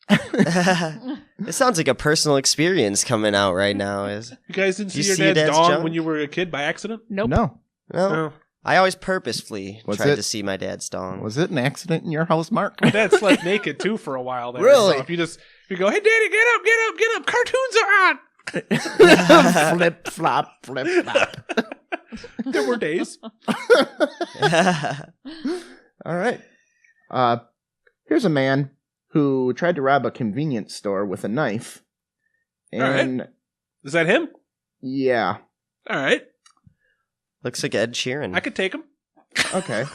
It sounds like a personal experience coming out right now. You guys didn't see You your see your dad's dad's dong junk? when you were a kid by accident? Nope. No. No, No. I always purposefully Was tried it- to see my dad's dong. Was it an accident in your house, Mark? My dad slept naked too for a while there. Really? So if you go, hey daddy, get up, cartoons are on. Flip, flop, flip, flop. There were days. All right. Here's a man who tried to rob a convenience store with a knife. And Is that him? yeah. All right. Looks like Ed Sheeran. I could take him. Okay.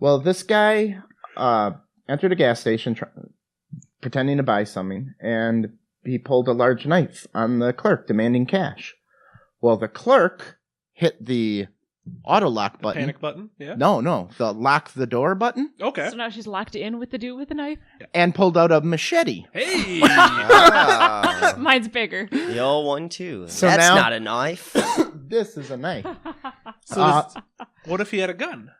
Well, this guy entered a gas station pretending to buy something, and he pulled a large knife on the clerk demanding cash. Well, the clerk hit the auto lock button. Panic button. Yeah. No, the lock the door button, Okay. So now she's locked in with the dude with the knife. and pulled out a machete. Hey. Ah, Mine's bigger. the old one too. So That's now- not a knife. This is a knife. So what if he had a gun?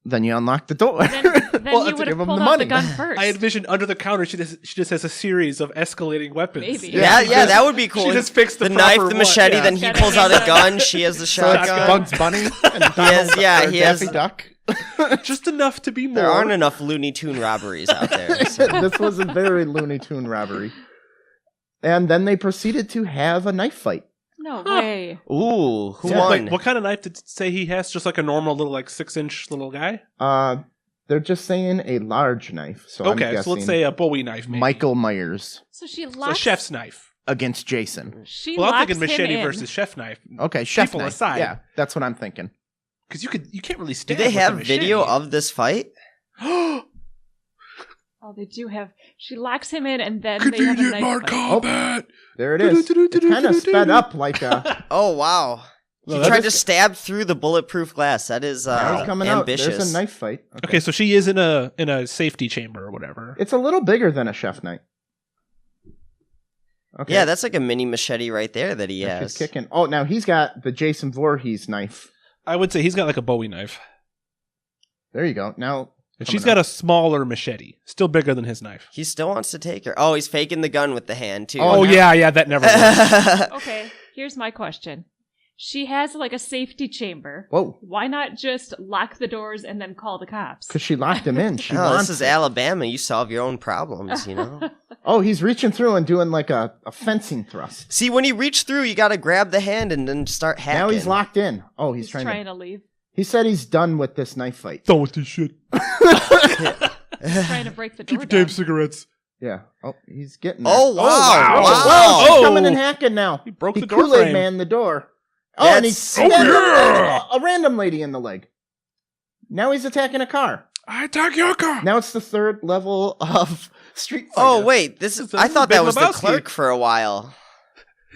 Then you unlock the door. Then Well, you to would give have him pulled the out money. the gun first. I envisioned under the counter she just has a series of escalating weapons. Maybe. Yeah, that would be cool. She just picks the the knife, proper the one, machete, yeah. then he Gotta pulls have out a the- gun. She has the So it's shotgun. Bugs Bunny and Donald, yeah, or he has- Daffy Duck. Just enough to be more. There aren't enough Looney Tune robberies out there. so- This was a very Looney Tune robbery. And then they proceeded to have a knife fight. No way. Ooh, who Yeah, won? Like, what kind of knife did it say he has? Just like a normal little 6-inch little guy? They're just saying a large knife. So I'm Okay, guessing so let's say a Bowie knife, maybe. Michael Myers So she So a locks. chef's knife. against Jason. She Well, I'm locks thinking him machete in. versus chef knife. Okay, chef People knife. aside. Yeah, that's what I'm thinking. Because you can't really Do stab. they with a have machete. video of this fight? Oh, they do have. She locks him in, and then they have a knife fight. combat. There it is. It's kind of sped up like a. Oh, wow. Well, He tried to that's- stab through the bulletproof glass. That is Now he's coming out. ambitious. There's a knife fight. Okay, so she is in a safety chamber or whatever. It's a little bigger than a chef knife. Okay. Yeah, that's like a mini machete right there that he Now has. she's kicking. Oh, now he's got the Jason Voorhees knife. I would say he's got like a Bowie knife. There you go. Now And she's got a smaller machete, still bigger than his knife. He still wants to take her. Oh, he's faking the gun with the hand, too. Oh, yeah, that never works. Okay, here's my question. She has like a safety chamber. Whoa. Why not just lock the doors and then call the cops? Because she locked him in. She Oh, wants this is it. Alabama. You solve your own problems, you know? Oh, he's reaching through and doing like a fencing thrust. See, when you reach through, you got to grab the hand and then start hacking. Now he's locked in. Oh, he's trying to leave. He said he's done with this knife fight. Done with this shit. He's trying to break the door Keep your damn down. cigarettes. Yeah. Oh, he's getting there. Oh, wow. wow. Wow. Whoa, she's Oh. coming and hacking now. He broke He the door Kool-Aid frame. man the door. Oh, and he That's- stabbed yeah. a random lady in the leg. Now he's attacking a car. I attack your car. Now it's the third level of Street Fighter. Oh, wait. This is I thought that Big was the Lebowski. clerk for a while.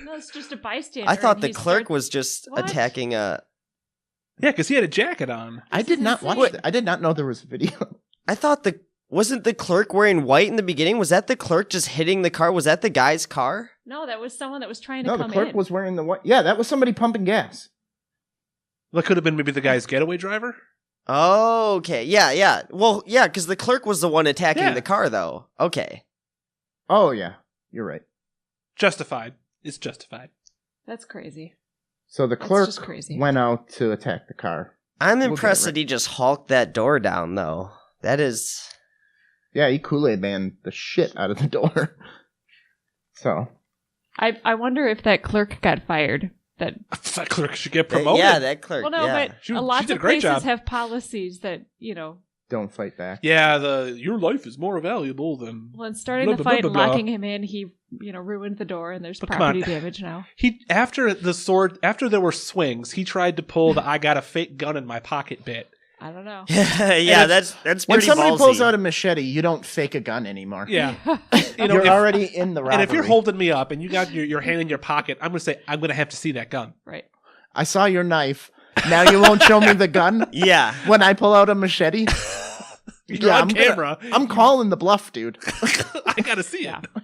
No, it's just a bystander. I thought and the he clerk starts- was just What? attacking a... Yeah, because he had a jacket on. I did not watch insane. that. I did not know there was a video. I thought wasn't the clerk wearing white in the beginning? Was that the clerk just hitting the car? Was that the guy's car? No, that was someone that was trying to No, the come clerk in. was wearing the white. Yeah, that was somebody pumping gas. That could have been maybe the guy's getaway driver. Oh, okay. Yeah. Well, yeah, because the clerk was the one attacking Yeah. the car, though. Okay. Oh, yeah. You're right. Justified. It's justified. That's crazy. So the That's clerk just crazy. went out to attack the car. I'm We'll impressed get it that he just hulked that door down, though. That is... Yeah, he Kool-Aid man the shit out of the door. So, I wonder if that clerk got fired. That That clerk should get promoted. Yeah, that clerk. well, no, yeah. but She a lot did a of great places job. have policies that don't fight back. Yeah, your life is more valuable than... Well, in starting Blah, the blah, fight blah, and blah, blah. locking him in, he ruined the door, and there's But come property on. damage now. After there were swings, he tried to pull the "I got a fake gun in my pocket" bit. I don't know. yeah, that's pretty When somebody ballsy. pulls out a machete, you don't fake a gun anymore. Yeah, You're already in the robbery. and if you're holding me up and you got your hand in your pocket, I'm gonna say I'm gonna have to see that gun. Right. I saw your knife. Now you won't show me the gun Yeah. when I pull out a machete? You're on I'm camera. I'm calling the bluff, dude. I gotta see Yeah. it.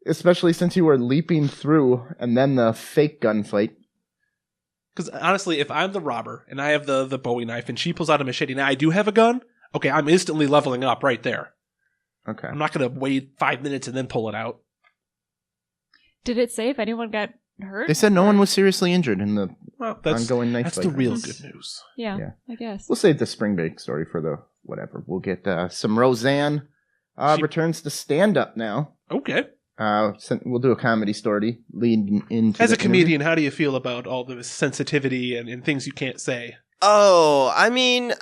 Especially since you were leaping through and then the fake gunfight. Because honestly, if I'm the robber and I have the Bowie knife and she pulls out a machete and I do have a gun, okay, I'm instantly leveling up right there. Okay. I'm not gonna wait 5 minutes and then pull it out. Did it say if anyone got hurt? They said no one was seriously injured in the Well, that's ongoing knife that's fight. the real good news. Yeah, Yeah. I guess. We'll save the spring break story for the whatever. We'll get some Rozanne She- returns to stand up now. Okay. We'll do a comedy story leading into As the a comedian, how do you feel about all the sensitivity and things you can't say? Oh, I mean,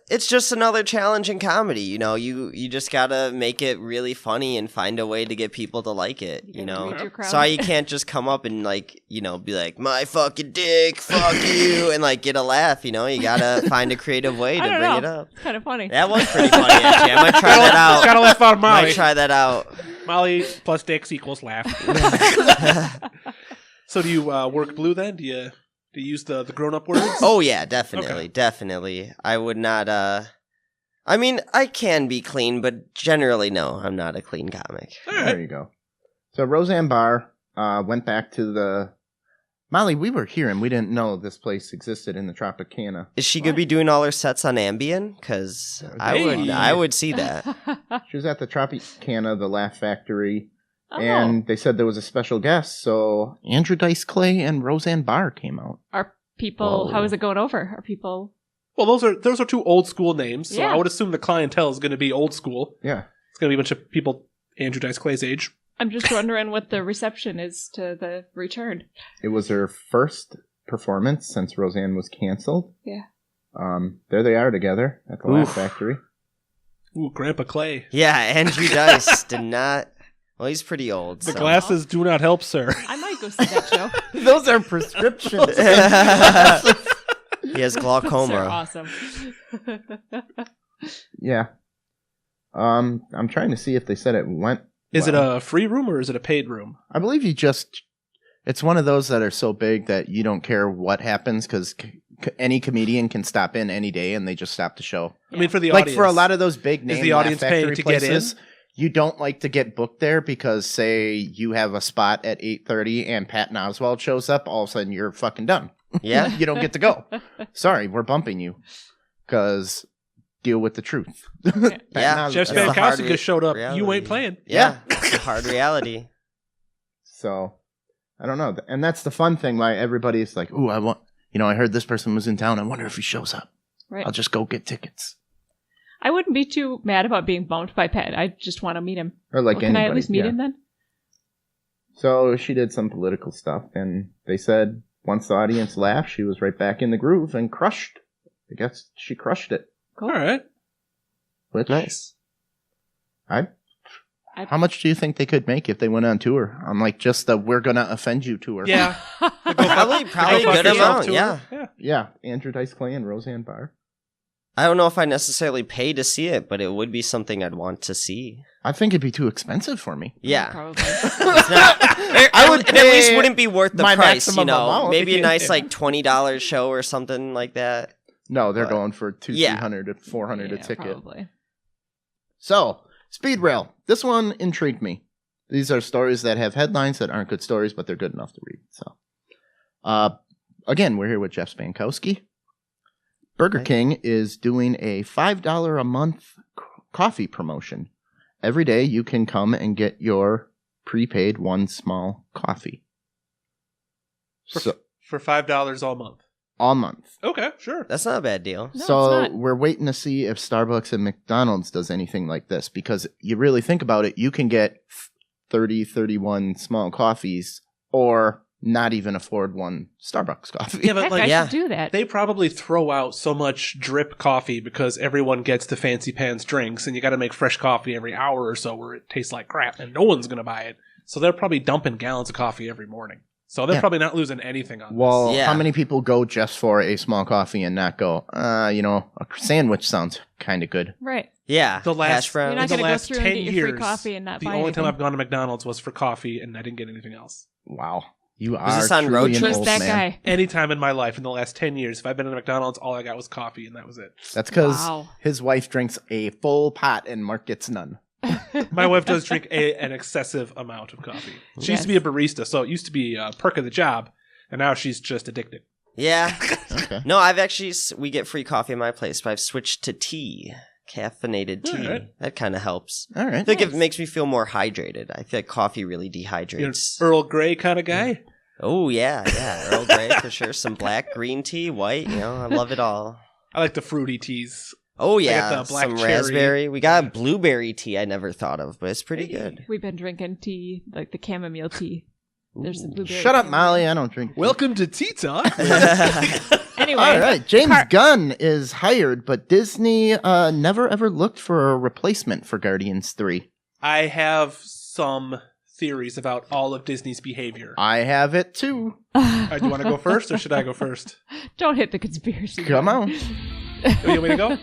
it's just another challenge in comedy. You know, you just gotta make it really funny and find a way to get people to like it. You gotta know, read your crowd. so you can't just come up and be like, my fucking dick, fuck you, and like get a laugh. You know, you gotta find a creative way to I don't bring know. it up. It's kind of funny. That was pretty funny, actually. I might try that out. Gotta laugh out Molly. Might try that out. Molly plus dicks equals laugh. So do you work blue then? Do you use the grown up words? Oh yeah, definitely, Okay. definitely. I would not. I mean, I can be clean, but generally, no, I'm not a clean comic. All There right. you go. So Rozanne Barr went back to the... Molly, we were here and we didn't know this place existed in the Tropicana. Is she gonna be doing all her sets on Ambien? Because Hey. I would see that. She was at the Tropicana, the Laugh Factory, Oh. and they said there was a special guest, so Andrew Dice Clay and Rozanne Barr came out. Are people? Oh. How is it going over? Are people? Well, those are two old school names, so Yeah. I would assume the clientele is going to be old school. Yeah. It's going to be a bunch of people Andrew Dice Clay's age. I'm just wondering what the reception is to the return. It was her first performance since Rozanne was canceled. Yeah. There they are together at the Laugh Oof. Factory. Ooh, Grandpa Clay. Yeah, Andrew Dice did not. Well, he's pretty old. The so. glasses do not help, sir. I might go see that show. Those are prescriptions. He has They're glaucoma. awesome. Yeah. I'm trying to see if they said it went. Is it well. a free room or is it a paid room? I believe it's one of those that are so big that you don't care what happens because any comedian can stop in any day and they just stop the show. I mean, for the Like audience. for a lot of those big name Is the audience Laugh paying Factory to get in? places, you don't like to get booked there because say you have a spot at 8:30 and Patton Oswalt shows up, all of a sudden you're fucking done. Yeah. You don't get to go. Sorry, we're bumping you because deal with the truth. Patton Yeah. Oswalt- Jeff That's the hard Spankowski just showed up. reality. You ain't playing. Yeah. It's a hard reality. So I don't know. And that's the fun thing. Like everybody's like, ooh, I heard this person was in town. I wonder if he shows up. Right. I'll just go get tickets. I wouldn't be too mad about being bumped by Pat. I just want to meet him. Or like Well, can anybody. I at least meet yeah. him then? So she did some political stuff, and they said once the audience laughed, she was right back in the groove and crushed. I guess she crushed it. All right. Which, Nice. how much do you think they could make if they went on tour? On like just the "We're Gonna Offend You" tour. Yeah. Probably Go fuck good yourself amount. tour. Yeah. Yeah. Andrew Dice Clay and Rozanne Barr. I don't know if I necessarily pay to see it, but it would be something I'd want to see. I think it'd be too expensive for me. Yeah. Probably. It's not, I would it at least pay wouldn't be worth the my price, maximum amount. Maybe a nice like $20 show or something like that. No, they're But- going for $200, Yeah. $300 to $400 a Yeah, ticket. Probably. So, Speed Rail. This one intrigued me. These are stories that have headlines that aren't good stories, but they're good enough to read. So, again, we're here with Jeff Spankowski. Burger Okay. King is doing a $5 a month coffee promotion. Every day you can come and get your prepaid one small coffee. So, For $5 all month. all month. Okay, sure. That's not a bad deal. No, So it's not. we're waiting to see if Starbucks and McDonald's does anything like this because you really think about it, you can get 30, 31 small coffees or not even afford one Starbucks coffee. Yeah, but Heck, like I yeah. should do that. they probably throw out so much drip coffee because everyone gets the fancy pants drinks and you got to make fresh coffee every hour or so where it tastes like crap and no one's going to buy it. So they're probably dumping gallons of coffee every morning. So they're Yeah. probably not losing anything on Well, Yeah. how many people go just for a small coffee and not go, a sandwich sounds kind of good. Right. Yeah. The last- hash browns. You're not In the going to go last through and 10 get your free years, coffee and not the buy only time anything. I've gone to McDonald's was for coffee and I didn't get anything else. Wow. You are this on truly road an trip? Who's old that man. guy? Anytime in my life in the last 10 years, if I've been at McDonald's, all I got was coffee and that was it. That's because Wow. his wife drinks a full pot and Mark gets none. My wife does drink an excessive amount of coffee. She used to be a barista, so it used to be a perk of the job, and now she's just addicted. Yeah. Okay. No, we get free coffee at my place, but I've switched to tea. Caffeinated tea. Alright. That kind of helps. All right. I feel like it Nice. makes me feel more hydrated. I feel like coffee really You're an dehydrates. Earl Grey kind of guy? Oh, yeah. Earl Grey for sure. Some black, green tea, white. I love it all. I like the fruity teas. Oh, I yeah. get the black Some cherry. raspberry. We got blueberry tea I never thought of, but it's pretty good. We've been drinking tea, like the chamomile tea. There's the blueberry. Shut up, chamomile. Molly. I don't drink. tea. Welcome to Tea Talk. Anyway, All right. James Car- Gunn is hired, but Disney never ever looked for a replacement for Guardians 3. I have some theories about all of Disney's behavior. I have it too. Do you want to go first, or should I go first? Don't hit the conspiracy. Come on. You want me to go?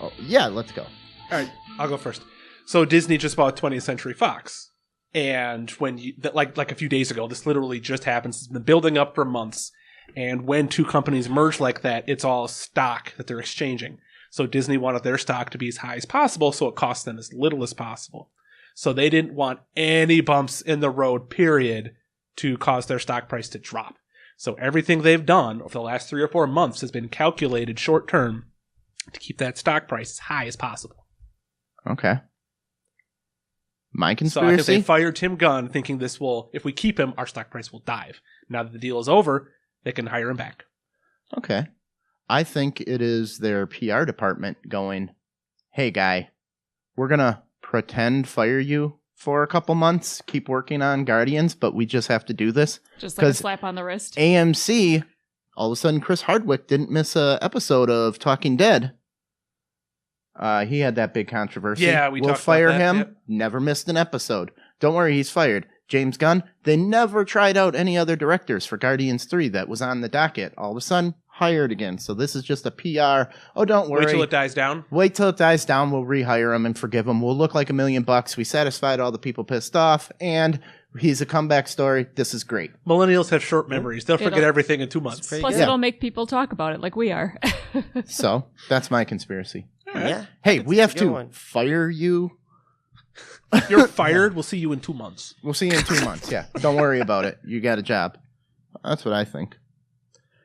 Oh, yeah, let's go. All right, I'll go first. So Disney just bought 20th Century Fox, and when like a few days ago, this literally just happened. It's been building up for months, and when two companies merge like that, it's all stock that they're exchanging. So Disney wanted their stock to be as high as possible, so it costs them as little as possible. So they didn't want any bumps in the road, period, to cause their stock price to drop. So everything they've done over the last 3 or 4 months has been calculated short term to keep that stock price as high as possible. Okay. My So I think conspiracy. they fired Tim Gunn thinking this will, if we keep him, our stock price will dive. Now that the deal is over, they can hire him back. Okay. I think it is their PR department going, hey, guy, we're going to pretend fire you for a couple months, keep working on Guardians, but we just have to do this. Just like a 'Cause slap on the wrist. AMC, all of a sudden, Chris Hardwick didn't miss a episode of Talking Dead. He had that big controversy. Yeah, we We'll talked about fire that, him. yep. Never missed an episode. Don't worry, he's fired. James Gunn, they never tried out any other directors for Guardians 3 that was on the docket. All of a sudden, hired again. So this is just a PR. Oh, don't worry. Wait till it dies down. Wait till it dies down. We'll rehire him and forgive him. We'll look like $1 million. We satisfied all the people pissed off, and he's a comeback story. This is great. Millennials have short memories. They'll forget everything in 2 months. Plus, Yeah. it'll make people talk about it like we are. So that's my conspiracy. Yeah. Hey, we have a good to one. fire you. You're fired. We'll see you in 2 months. We'll see you in 2 months. Yeah. Don't worry about it. You got a job. That's what I think.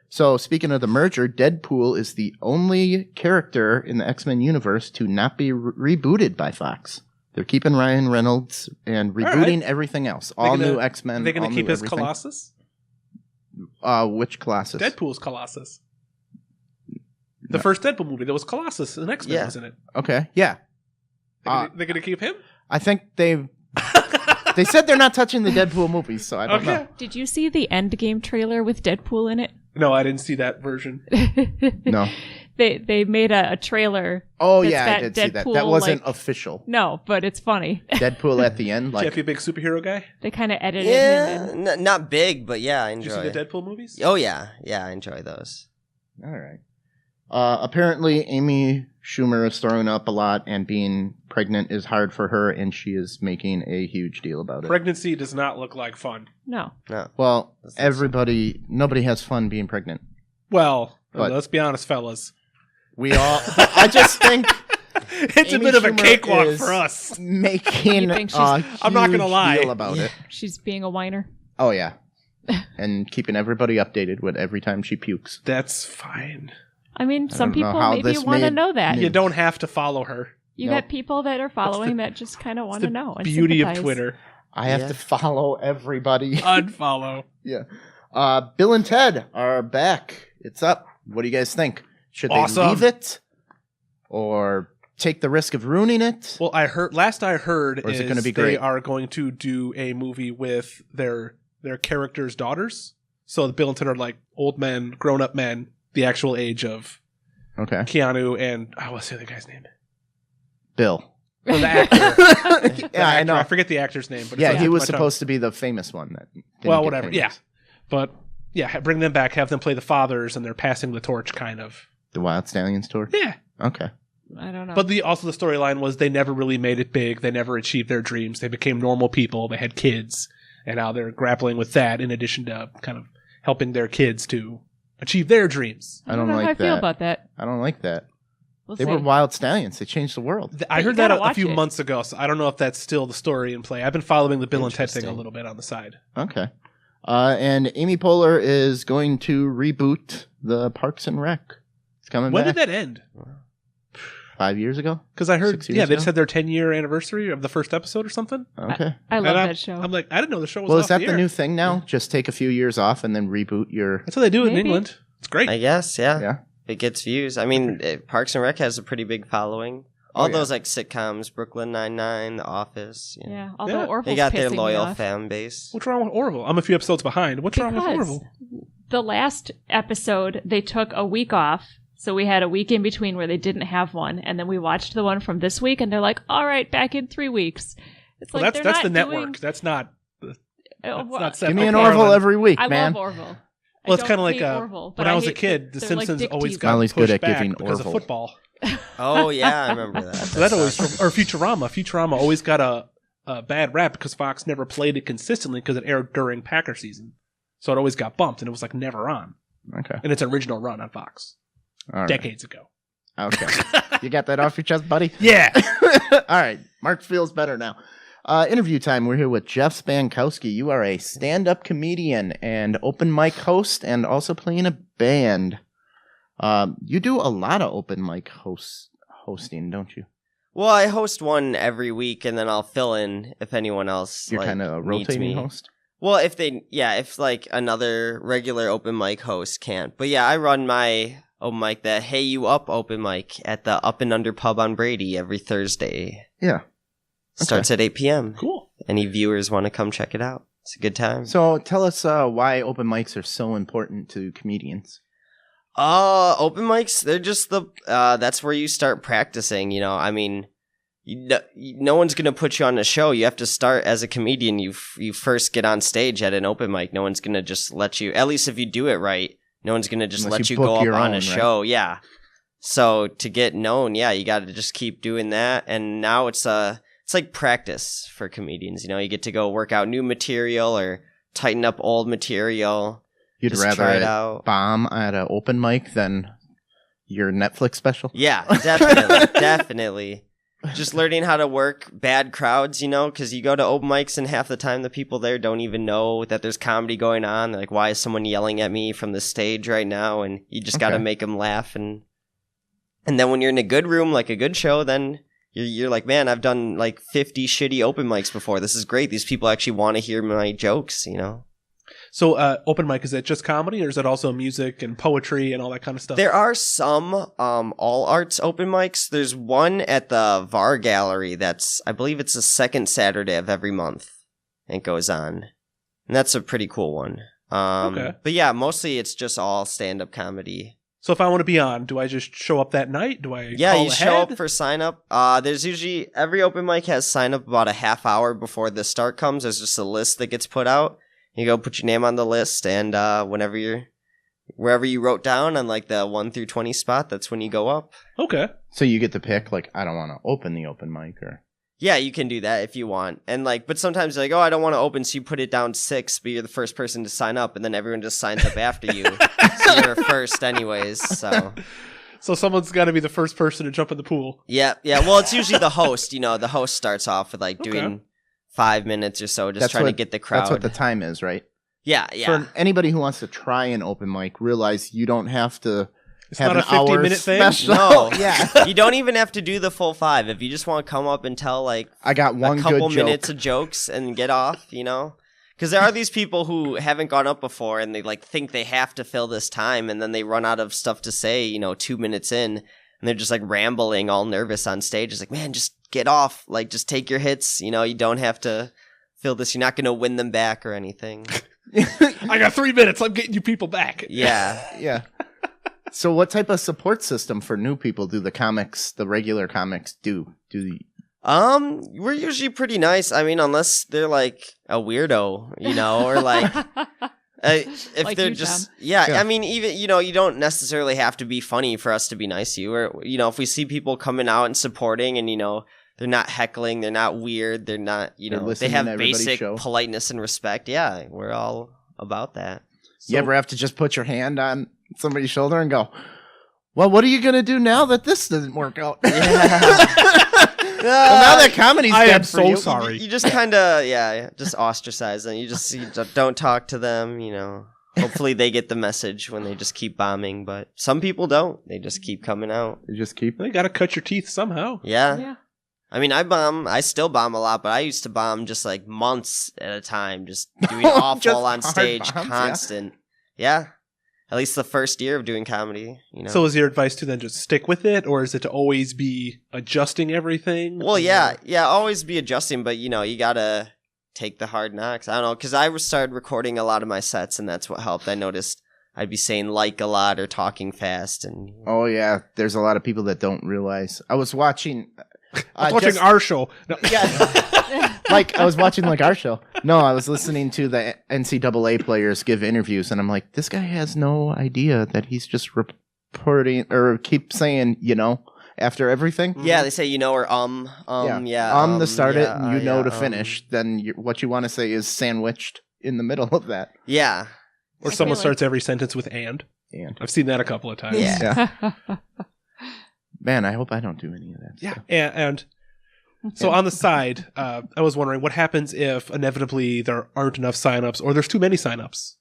So, speaking of the merger, Deadpool is the only character in the X-Men universe to not be rebooted by Fox. They're keeping Ryan Reynolds and rebooting everything else. All new X-Men. Are they going to keep his everything. Colossus? Which Colossus? Deadpool's Colossus. The first Deadpool movie, there was Colossus, and X-Men was in it. Okay. Yeah. They're going to keep him? I think they said they're not touching the Deadpool movies, so I don't know. Did you see the Endgame trailer with Deadpool in it? No, I didn't see that version. No. They made a trailer. Oh, that's yeah, I got did see that. Deadpool, That wasn't like- official. No, but it's funny. Deadpool at the end, like Jeff, you a big superhero guy? They kind of edited Yeah, him in. not big, but yeah, I Did enjoy you see the it. Deadpool movies? Oh yeah, I enjoy those. all right. Apparently, Amy Schumer is throwing up a lot, and being pregnant is hard for her, and she is making a huge deal about it. Pregnancy does not look like fun. No. No, Well, That's- nobody has fun being pregnant. Well, But- let's be honest, fellas. We all. I just think It's Amy a bit of a Schumer cakewalk is for us. making You think a she's- I'm not gonna huge lie. deal about it. She's being a whiner. Oh yeah, and keeping everybody updated with every time she pukes. That's fine. I mean, some don't know people how maybe this want to made know that. me- You don't have to follow her. You Nope. got people that are following that just kind of want The to know. And beauty of sympathize. Twitter. I have Yeah. to follow everybody. Unfollow. Yeah. Bill and Ted are back. It's up. What do you guys think? Should they Awesome. leave it or take the risk of ruining it? Well, last I heard Or is is it gonna be they great? are going to do a movie with their characters' daughters. So the Bill and Ted are like old men, grown-up men, the actual age of Okay. Keanu and what's the other guy's name? Bill. Or the actor. The Yeah, I actor. know. I forget the actor's name. But Yeah, it's he on was my tongue. supposed to be the famous one. That didn't Well, get whatever. famous. Yeah, but yeah, bring them back. Have them play the fathers, and they're passing the torch, kind of. The Wild Stallions tour? Yeah. Okay. I don't know. But also the storyline was they never really made it big. They never achieved their dreams. They became normal people. They had kids, and now they're grappling with that in addition to kind of helping their kids to achieve their dreams. I don't know how I like feel that. about that. I don't like that. We'll They see. were Wild Stallions. They changed the world. I you heard that gotta a watch few it. months ago, so I don't know if that's still the story in play. I've been following the Bill and Ted thing a Interesting. little bit on the side. Okay. And Amy Poehler is going to reboot the Parks and Rec. It's coming When back did that end? 5 years ago. Because I heard, 6 years yeah, they ago? just had their 10-year anniversary of the first episode or something. Okay. I love And that show. I'm like, I didn't know the show was Well, off is that the the air. new thing now? Just take a few years off and then reboot your. That's how they do it in Maybe. England. It's great. I guess, yeah. Yeah. It gets views. I mean, Parks and Rec has a pretty big following. All Oh, yeah. those like sitcoms, Brooklyn Nine-Nine, The Office. You know. yeah, although Yeah. Orville's They got their pissing me loyal off. fan base. What's wrong with Orville? I'm a few episodes behind. What's wrong with Because Orville? the last episode, they took a week off. So we had a week in between where they didn't have one. And then we watched the one from this week, and they're like, all right, back in 3 weeks. It's Well, like that's they're the not network. doing- That's not. Oh, That's well, not set Give me by an Carlin. Orville every week, I man. love Orville. Well, it's I kind of don't like hate Orville, but when I was a hate kid, The they're like Simpsons dick always teasers. got Ollie's pushed good at back giving because of Orville. football. Oh, yeah, I remember that. So that always or Futurama. Futurama always got a bad rap because Fox never played it consistently because it aired during Packer season, so it always got bumped and it was like never on Okay. in its original run on Fox All right. decades ago. Okay. You got that off your chest, buddy? Yeah. All right. Mark feels better now. Interview time. We're here with Jeff Spankowski. You are a stand-up comedian and open mic host and also play in a band. You do a lot of open mic hosting, don't you? Well, I host one every week, and then I'll fill in if anyone else You're like, kind of a needs rotating me. host? Well, if like another regular open mic host can't. But yeah, I run my open mic, the Hey You Up open mic at the Up and Under Pub on Brady every Thursday. Yeah. Starts at 8 p.m. Cool. Any viewers want to come check it out? It's a good time. So tell us why open mics are so important to comedians. Open mics, they're just that's where you start practicing, you know. I mean, no one's going to put you on a show. You have to start as a comedian. You first get on stage at an open mic. No one's going to just let you, at least if you do it right, No one's going to just Unless let you you go book up your on own, a right? show. Yeah. So to get known, yeah, you got to just keep doing that. And now it's like practice for comedians. You know, you get to go work out new material or tighten up old material. You'd Just rather try it it out. bomb at an open mic than your Netflix special? Yeah, definitely. Definitely. Just learning how to work bad crowds, you know, because you go to open mics and half the time the people there don't even know that there's comedy going on. They're like, why is someone yelling at me from the stage right now? And you just got to Okay. make them laugh. And then when you're in a good room, like a good show, then you're like, man, I've done like 50 shitty open mics before. This is great. These people actually want to hear my jokes, you know? So open mic, is it just comedy or is it also music and poetry and all that kind of stuff? There are some all arts open mics. There's one at the VAR Gallery I believe it's the second Saturday of every month. It goes on. And that's a pretty cool one. Okay. But yeah, mostly it's just all stand-up comedy. So if I want to be on, do I just show up that night? Do I Yeah, call you show ahead? up for sign-up. There's usually, every open mic has sign-up about a half hour before the start comes. There's just a list that gets put out. You go put your name on the list, and wherever you wrote down on like the 1 through 20 spot, that's when you go up. Okay. So you get to pick, like, I don't want to open the open mic, or... Yeah, you can do that if you want. And like, but sometimes you're like, oh, I don't want to open, so you put it down 6, but you're the first person to sign up, and then everyone just signs up after you. So you're first anyways, so. So someone's got to be the first person to jump in the pool. Yeah. Well, it's usually the host, you know, the host starts off with like doing Okay. 5 minutes or so, just That's trying to what- get the crowd. That's what the time is, right? Yeah. For anybody who wants to try an open mic, realize you don't have to It's have not an a hour 50-minute thing? special. No. Yeah. You don't even have to do the full 5. If you just want to come up and tell like I got one a couple good joke. minutes of jokes and get off, you know? Because there are these people who haven't gone up before and they like think they have to fill this time, and then they run out of stuff to say, you know, 2 minutes in, and they're just like rambling all nervous on stage. It's like, man, just get off. Like, just take your hits. You know, you don't have to fill this. You're not going to win them back or anything. I got 3 minutes. I'm getting you people back. Yeah. Yeah. So what type of support system for new people do the regular comics do? We're usually pretty nice. I mean, unless they're like a weirdo, you know, or like if Like they're you, just Tom. yeah. I mean, even you know, you don't necessarily have to be funny for us to be nice to you. Or you know, if we see people coming out and supporting, and you know, they're not heckling, they're not weird, they're not, you They're know, they listening have to everybody's basic show. politeness and respect. Yeah, we're all about that. You ever have to just put your hand on somebody's shoulder and go, well, what are you going to do now that this doesn't work out? Well, now that comedy's I dead am for so you. sorry. You just kind of just ostracize them. You don't talk to them, you know. Hopefully they get the message when they just keep bombing, but some people don't. They just keep coming out. You just keep You got to cut your teeth somehow. Yeah. Yeah. I mean, I still bomb a lot, but I used to bomb just like months at a time, just doing awful Just on hard stage, bombs, yeah. constant. Yeah. At least the first year of doing comedy, you know. So is your advice to then just stick with it, or is it to always be adjusting everything? Well, yeah, always be adjusting, but you know, you gotta take the hard knocks. I don't know, because I started recording a lot of my sets, and that's what helped. I noticed I'd be saying like a lot or talking fast, and Oh, yeah. There's a lot of people that don't realize. I was watching... I was watching our show. No. Yeah. Like, I was watching, like, our show. No, I was listening to the NCAA players give interviews, and I'm like, this guy has no idea that he's just reporting, or keep saying, you know, after everything. yeah, they say you know or To start it, and you know to yeah, finish. Then what you want to say is sandwiched in the middle of that. Yeah, Or I someone feel starts every sentence with and. And I've seen that a couple of times. Yeah. man, I hope I don't do any of that. Yeah. stuff. And so on the side, I was wondering what happens if inevitably there aren't enough signups or there's too many signups.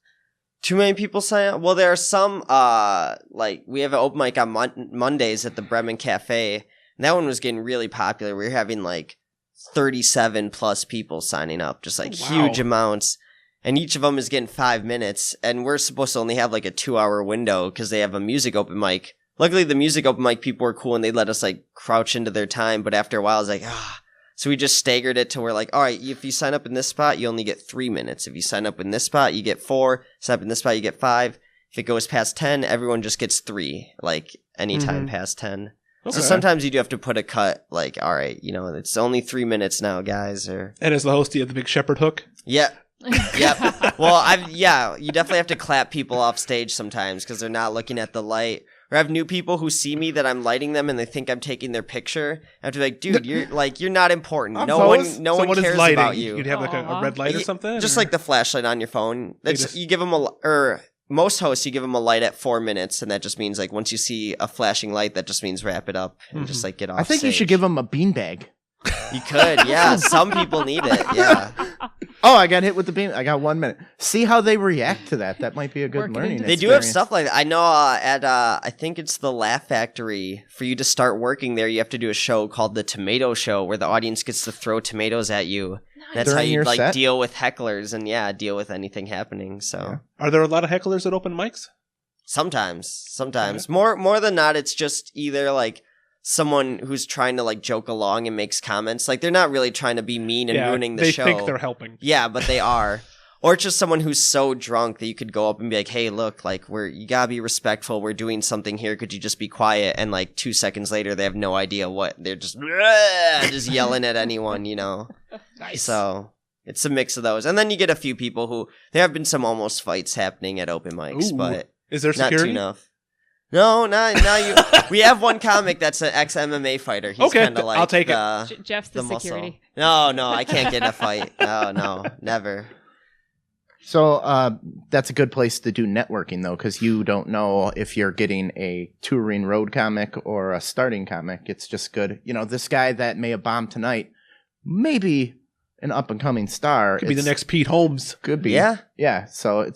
Too many people sign up. Well, there are some. Like we have an open mic on Mondays at the Bremen Cafe, and that one was getting really popular. We were having like 37 plus people signing up, just like Wow. huge amounts. And each of them is getting 5 minutes, and we're supposed to only have like a 2-hour window because they have a music open mic. Luckily, the music open mic people were cool and they let us like crouch into their time. But after a while, I was like, So we just staggered it to where like, all right, if you sign up in this spot, you only get 3 minutes. If you sign up in this spot, you get 4. Sign up in this spot, you get 5. If it goes past 10, everyone just gets 3. Like anytime past 10. Okay. So sometimes you do have to put a cut. Like, all right, you know, it's only 3 minutes now, guys. Or And as the host, you have the big shepherd hook. yeah, Yep. Well, you definitely have to clap people off stage sometimes because they're not looking at the light. Or I have new people who see me that I'm lighting them and they think I'm taking their picture. I have to be like, dude, you're not important. No one cares about you. You'd have like a red light or something? Just like the flashlight on your phone. You give them most hosts, you give them a light at 4 minutes, and that just means like once you see a flashing light, that just means wrap it up and just like get off. I think you should give them a beanbag. You could, yeah. Some people need it, yeah. Oh, I got hit with the beam. I got 1 minute. See how they react to that. That might be a good learning experience. They do have stuff like that. I know I think it's the Laugh Factory. For you to start working there, you have to do a show called the Tomato Show, where the audience gets to throw tomatoes at you. That's how you like deal with hecklers and deal with anything happening. So, Are there a lot of hecklers at open mics? Sometimes. More than not, it's just either like someone who's trying to like joke along and makes comments. Like they're not really trying to be mean and ruining the show. They think they're helping. Yeah, but they are. Or it's just someone who's so drunk that you could go up and be like, hey, look, like you gotta be respectful. We're doing something here. Could you just be quiet? And like 2 seconds later, they have no idea what. They're just yelling at anyone, you know? Nice. So it's a mix of those. And then you get a few people who, there have been some almost fights happening at open mics, but is there security? Not too enough. No, not you. We have one comic that's an ex-MMA fighter. He's okay, kind of like I'll take it. Jeff's the security. Muscle. No, I can't get in a fight. No, never. So that's a good place to do networking, though, because you don't know if you're getting a touring road comic or a starting comic. It's just good. You know, this guy that may have bombed tonight, maybe an up-and-coming star. Could be the next Pete Holmes. Could be. Yeah. So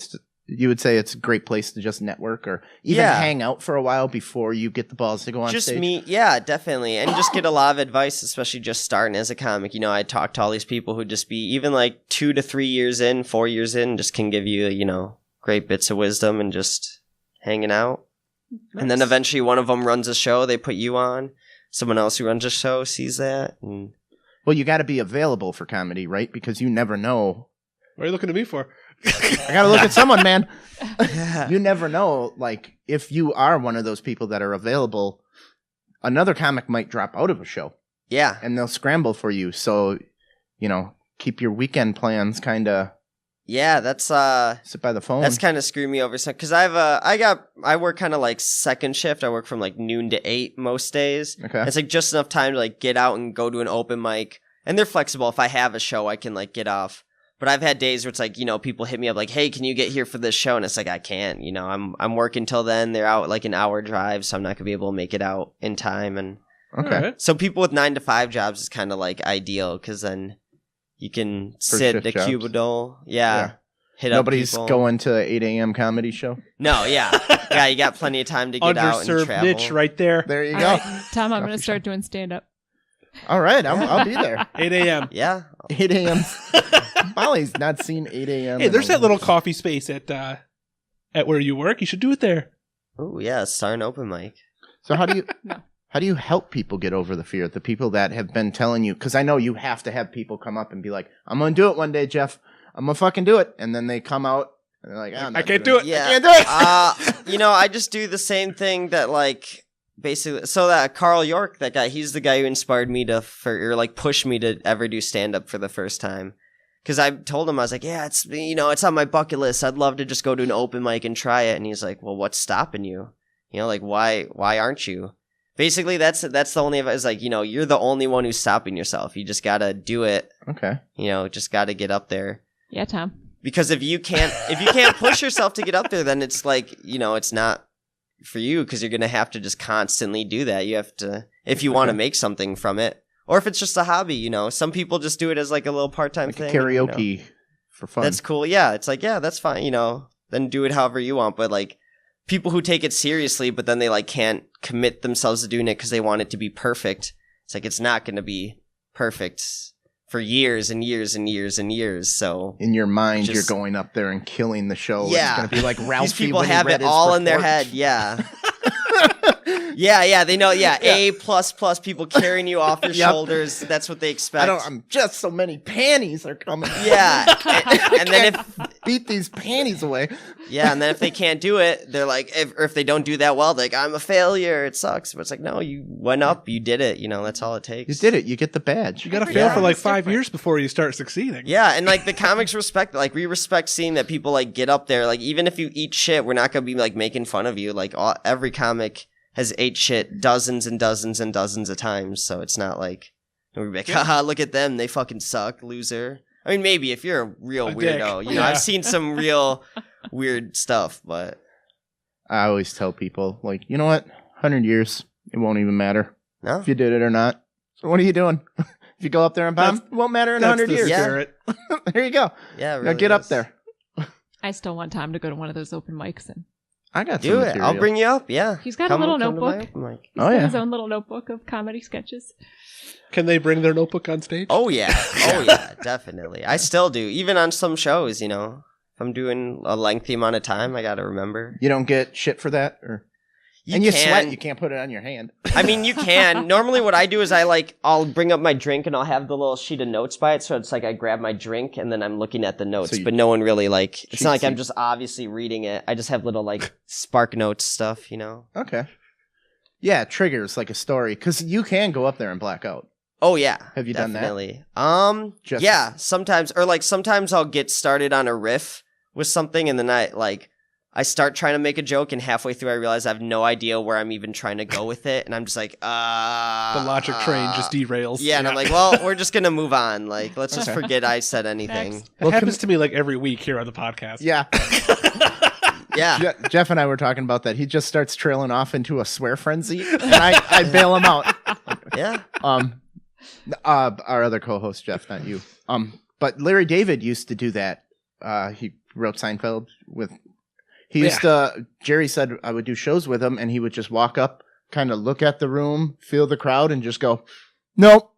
you would say it's a great place to just network or even hang out for a while before you get the balls to go on stage? Just meet, definitely. And just get a lot of advice, especially just starting as a comic. You know, I talk to all these people who just be even like 2 to 3 years in, 4 years in, just can give you, you know, great bits of wisdom and just hanging out. Nice. And then eventually one of them runs a show, they put you on. Someone else who runs a show sees that. And well, you got to be available for comedy, right? Because you never know. What are you looking at me for? I gotta look at someone, man. You never know, like, if you are one of those people that are available, another comic might drop out of a show. Yeah. And they'll scramble for you. So, you know, keep your weekend plans kind of... Yeah, that's... sit by the phone. That's kind of screwed me over. Because I work kind of like second shift. I work from like noon to 8 most days. Okay. It's like just enough time to like get out and go to an open mic. And they're flexible. If I have a show, I can like get off. But I've had days where it's like, you know, people hit me up like, hey, can you get here for this show? And it's like, I can't, you know, I'm working till then. They're out like an hour drive, so I'm not going to be able to make it out in time. And okay. So people with 9 to 5 jobs is kind of like ideal because then you can sit at a cubicle. Yeah. Hit Nobody's up people. Going to 8 a.m. comedy show? No, yeah. You got plenty of time to get out and travel. Underserved niche right there. There you All go. Right, Tom, I'm going to start doing stand-up. All right, I'll be there. 8 a.m. Yeah. 8 a.m. Molly's not seen 8 a.m. Hey, there's that little coffee space at where you work. You should do it there. Oh, yeah. Start an open mic. So how do you help people get over the fear? The people that have been telling you, because I know you have to have people come up and be like, I'm going to do it one day, Jeff. I'm going to fucking do it. And then they come out and they're like, I can't do it. Yeah. I can't do it. You know, I just do the same thing that like... Basically, so that Carl York, that guy, he's the guy who inspired me pushed me to ever do stand up for the first time. Because I told him, I was like, yeah, it's on my bucket list. I'd love to just go to an open mic and try it. And he's like, well, what's stopping you? You know, like, why aren't you? Basically, that's the only advice. Like, you know, you're the only one who's stopping yourself. You just gotta do it. Okay. You know, just gotta get up there. Yeah, Tom. Because if you can't push yourself to get up there, then it's like, you know, it's not for you because you're going to have to just constantly do that. You have to, if you want to make something from it, or if it's just a hobby, you know, some people just do it as like a little part-time thing. Karaoke, you know. For fun. That's cool. Yeah. It's like, yeah, that's fine. You know, then do it however you want. But like people who take it seriously, but then they like can't commit themselves to doing it because they want it to be perfect. It's like, it's not going to be perfect for years and years and years and years. So in your mind, you're going up there and killing the show. Yeah. It's going to be like Ralphie. These people when he have read it his all in their report. head. Yeah. Yeah, they know. Yeah, A++ people carrying you off your shoulders. That's what they expect. I'm just so many panties are coming. Yeah, and then if beat these panties away. Yeah, and then if they can't do it, they're like, if they don't do that well, they're like, I'm a failure. It sucks. But it's like, no, you went up, you did it. You know, that's all it takes. You did it. You get the badge. You got to fail for like 5 years before you start succeeding. Yeah, and like the comics respect, like we respect seeing that people like get up there. Like even if you eat shit, we're not gonna be like making fun of you. Like every comic has ate shit dozens and dozens and dozens of times, so it's not like we're like, haha, look at them, they fucking suck, loser. I mean, maybe if you're a real weirdo, you know, I've seen some real weird stuff, but I always tell people, like, you know what? 100 years, it won't even matter no, if you did it or not. So what are you doing? If you go up there and bomb, it won't matter in 100 years. Yeah. There you go. Yeah, it now really get up there. I still want Tom to go to one of those open mics and I got do some it. material. I'll bring you up. Yeah, he's got a little notebook. He's Oh, got yeah. his own little notebook of comedy sketches. Can they bring their notebook on stage? Oh yeah, definitely. I still do, even on some shows. You know, if I'm doing a lengthy amount of time, I got to remember. You don't get shit for that, or you sweat. You can't put it on your hand. I mean, you can. Normally, what I do is I'll bring up my drink and I'll have the little sheet of notes by it. So it's like I grab my drink and then I'm looking at the notes, but no one really like. It's not like I'm just obviously reading it. I just have little like spark notes stuff, you know. Okay. Yeah, triggers like a story because you can go up there and black out. Oh yeah. Have you done that? Definitely. Just- Yeah. Sometimes I'll get started on a riff with something and then I start trying to make a joke, and halfway through I realize I have no idea where I'm even trying to go with it, and I'm just like, the logic train just derails. Yeah, and I'm like, well, we're just gonna move on. Like, let's just forget I said anything. Next. It happens to me like every week here on the podcast. Yeah. Yeah. Jeff and I were talking about that. He just starts trailing off into a swear frenzy, and I bail him out. Yeah. Our other co-host, Jeff, not you. But Larry David used to do that. He wrote Seinfeld with. He used to. Jerry said I would do shows with him, and he would just walk up, kind of look at the room, feel the crowd, and just go, "Nope,"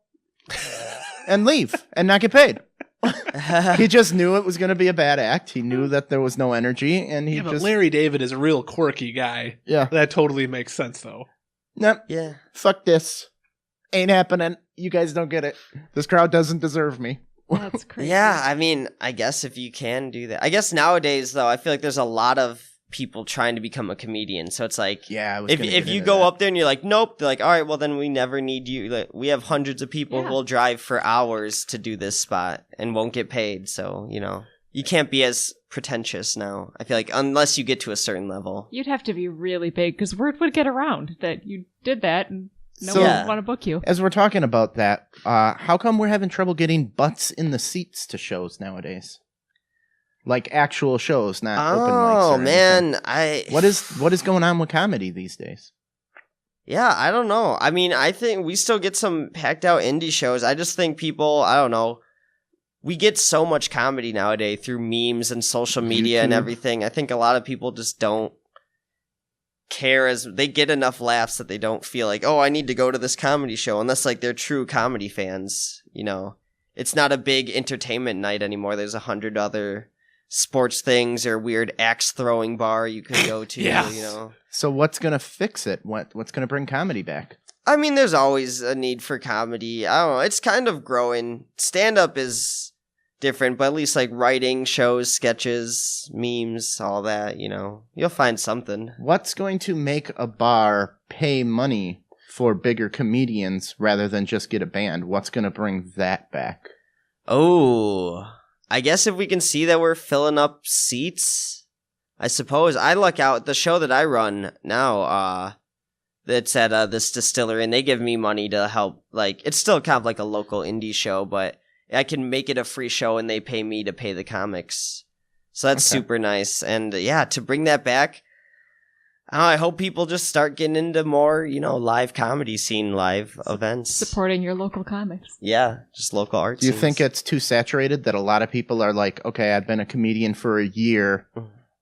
and leave, and not get paid. He just knew it was going to be a bad act. He knew that there was no energy, and he but just. Larry David is a real quirky guy. Yeah. That totally makes sense, though. Nope. Yeah. Fuck this. Ain't happening. You guys don't get it. This crowd doesn't deserve me. That's crazy. Yeah, I mean, I guess if you can do that. I guess nowadays, though, I feel like there's a lot of people trying to become a comedian. So it's like, Yeah. I was if you go up there and you're like, nope, they're like, all right, well, then we never need you. Like, we have hundreds of people who will drive for hours to do this spot and won't get paid. So, you know, you can't be as pretentious now. I feel like unless you get to a certain level. You'd have to be really big because word would get around that you did that and no So- one would want to book you. As we're talking about that, how come we're having trouble getting butts in the seats to shows nowadays? Like actual shows, not open mics. Oh or anything. man, What is going on with comedy these days? Yeah, I don't know. I mean, I think we still get some packed out indie shows. I just think people, I don't know, we get so much comedy nowadays through memes and social media and YouTube. everything. I think a lot of people just don't care as they get enough laughs that they don't feel like, oh, I need to go to this comedy show unless like they're true comedy fans, you know. It's not a big entertainment night anymore. There's 100 other sports things or weird axe throwing bar you could go to, Yeah. you know. So what's gonna fix it? What's gonna bring comedy back? I mean, there's always a need for comedy. I don't know. It's kind of growing. Stand-up is different, but at least like writing, shows, sketches, memes, all that, you know. You'll find something. What's going to make a bar pay money for bigger comedians rather than just get a band? What's gonna bring that back? Oh, I guess if we can see that we're filling up seats, I suppose. I luck out. The show that I run now, that's at this distillery, and they give me money to help. Like, it's still kind of like a local indie show, but I can make it a free show, and they pay me to pay the comics. So that's Okay. super nice. And yeah, to bring that back, I hope people just start getting into more, you know, live comedy scene, live events. Supporting your local comics. Yeah, just local art Do you scenes. think it's too saturated that a lot of people are like, okay, I've been a comedian for a year.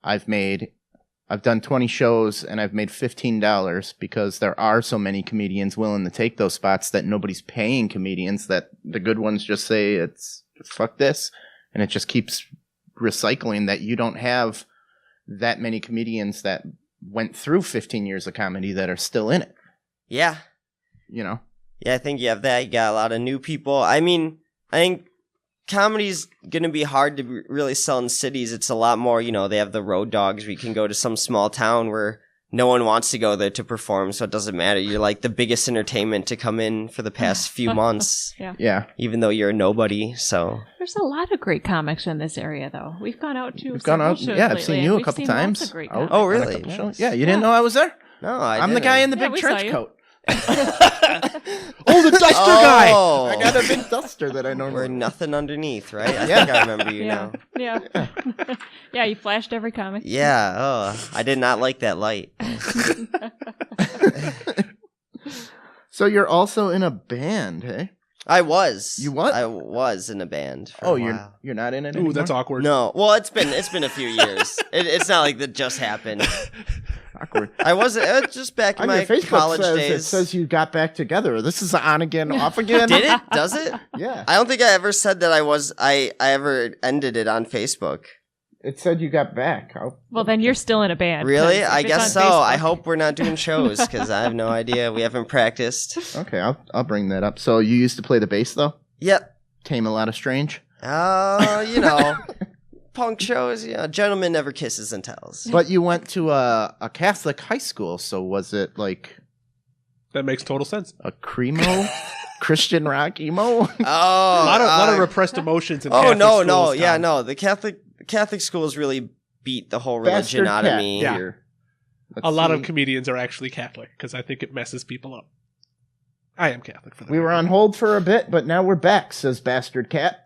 I've done 20 shows and I've made $15 because there are so many comedians willing to take those spots that nobody's paying comedians, that the good ones just say it's fuck this. And it just keeps recycling that you don't have that many comedians that went through 15 years of comedy that are still in it. Yeah. You know? Yeah, I think you have that. You got a lot of new people. I mean, I think comedy's going to be hard to really sell in cities. It's a lot more, they have the road dogs where you can go to some small town where no one wants to go there to perform, so it doesn't matter. You're like the biggest entertainment to come in for the past few months. Yeah. Even though you're a nobody, so. There's a lot of great comics in this area, though. We've gone out to We've gone out. shows Yeah, I've lately, seen and you a we've couple seen times. lots of great Out comics. Oh, on a really? couple shows. Yeah, you didn't know I was there? No, I'm the guy in the big we saw trench you. coat. Oh, the duster guy! I got a big duster that I normally We're nothing underneath, right? I Yeah. think I remember you now. Yeah. Yeah, you flashed every comic. Yeah, I did not like that light. So you're also in a band, hey? I was. You what? I was in a band for a while. You're not in it Ooh, anymore? that's awkward. No, well, it's been a few years. It's not like that just happened. awkward. I wasn't just back in On my your Facebook college it days. says you got back together. This is on again, off again. Did it? Does it? Yeah. I don't think I ever said that I ever ended it on Facebook. It said you got back. Well, then you're still in a band. Really? 'cause if I it's guess on so. I Facebook- hope we're not doing shows because I have no idea. We haven't practiced. Okay, I'll bring that up. So you used to play the bass though? Yep. Tame a lot of strange. Punk shows. Gentleman never kisses and tells. But you went to a Catholic high school, so was it like That makes total sense. a cremo Christian rock emo? Oh, A lot of repressed emotions in Catholic no, schools, yeah, Tom. no. The Catholic schools really beat the whole religion Bastard out of cat me. Yeah. here. Let's A lot see. of comedians are actually Catholic because I think it messes people up. I am Catholic for that. We were on hold for a bit, but now we're back, says Bastard Cat.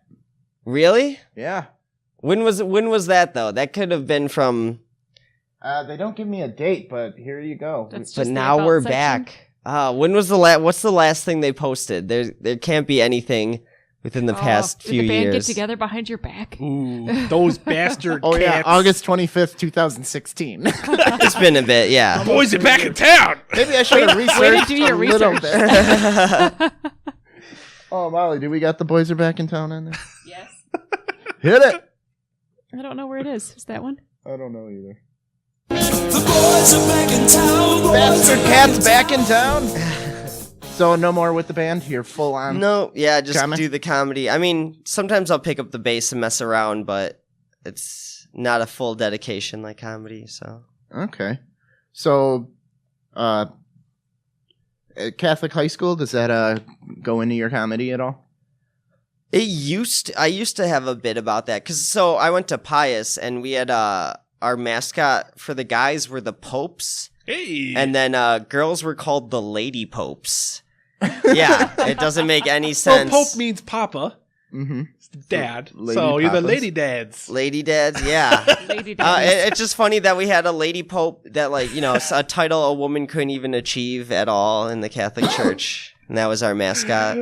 Really? Yeah. When was that though? That could have been from. They don't give me a date, but here you go. That's But just the now about we're section. back. When was the what's the last thing they posted? There can't be anything within the past Did few the band years. get together behind your back? Ooh, those bastard Oh yeah, cats. August 25th, 2016. It's been a bit, yeah. Boys are back in town. Maybe I should have researched way to do your a little research. bit. Oh, Molly, do we got the boys are back in town on there? Yes. Hit it. I don't know where it is. Is that one? I don't know either. The boys are back in town. Bastard Cat's back in town. So no more with the band. You're full on. No, yeah, just Comic? do the comedy. I mean, sometimes I'll pick up the bass and mess around, but it's not a full dedication like comedy, so. Okay. So, at Catholic high school, does that go into your comedy at all? I used to have a bit about that because I went to Pius and we had our mascot for the guys were the popes, Hey. and then girls were called the lady popes. Yeah, it doesn't make any Well, sense. Pope means Papa. Mm-hmm. It's dad. Lady So you're the Papas. lady dads. Lady dads, yeah. Lady Daddies. It's just funny that we had a lady pope that, a title a woman couldn't even achieve at all in the Catholic Church, and that was our mascot.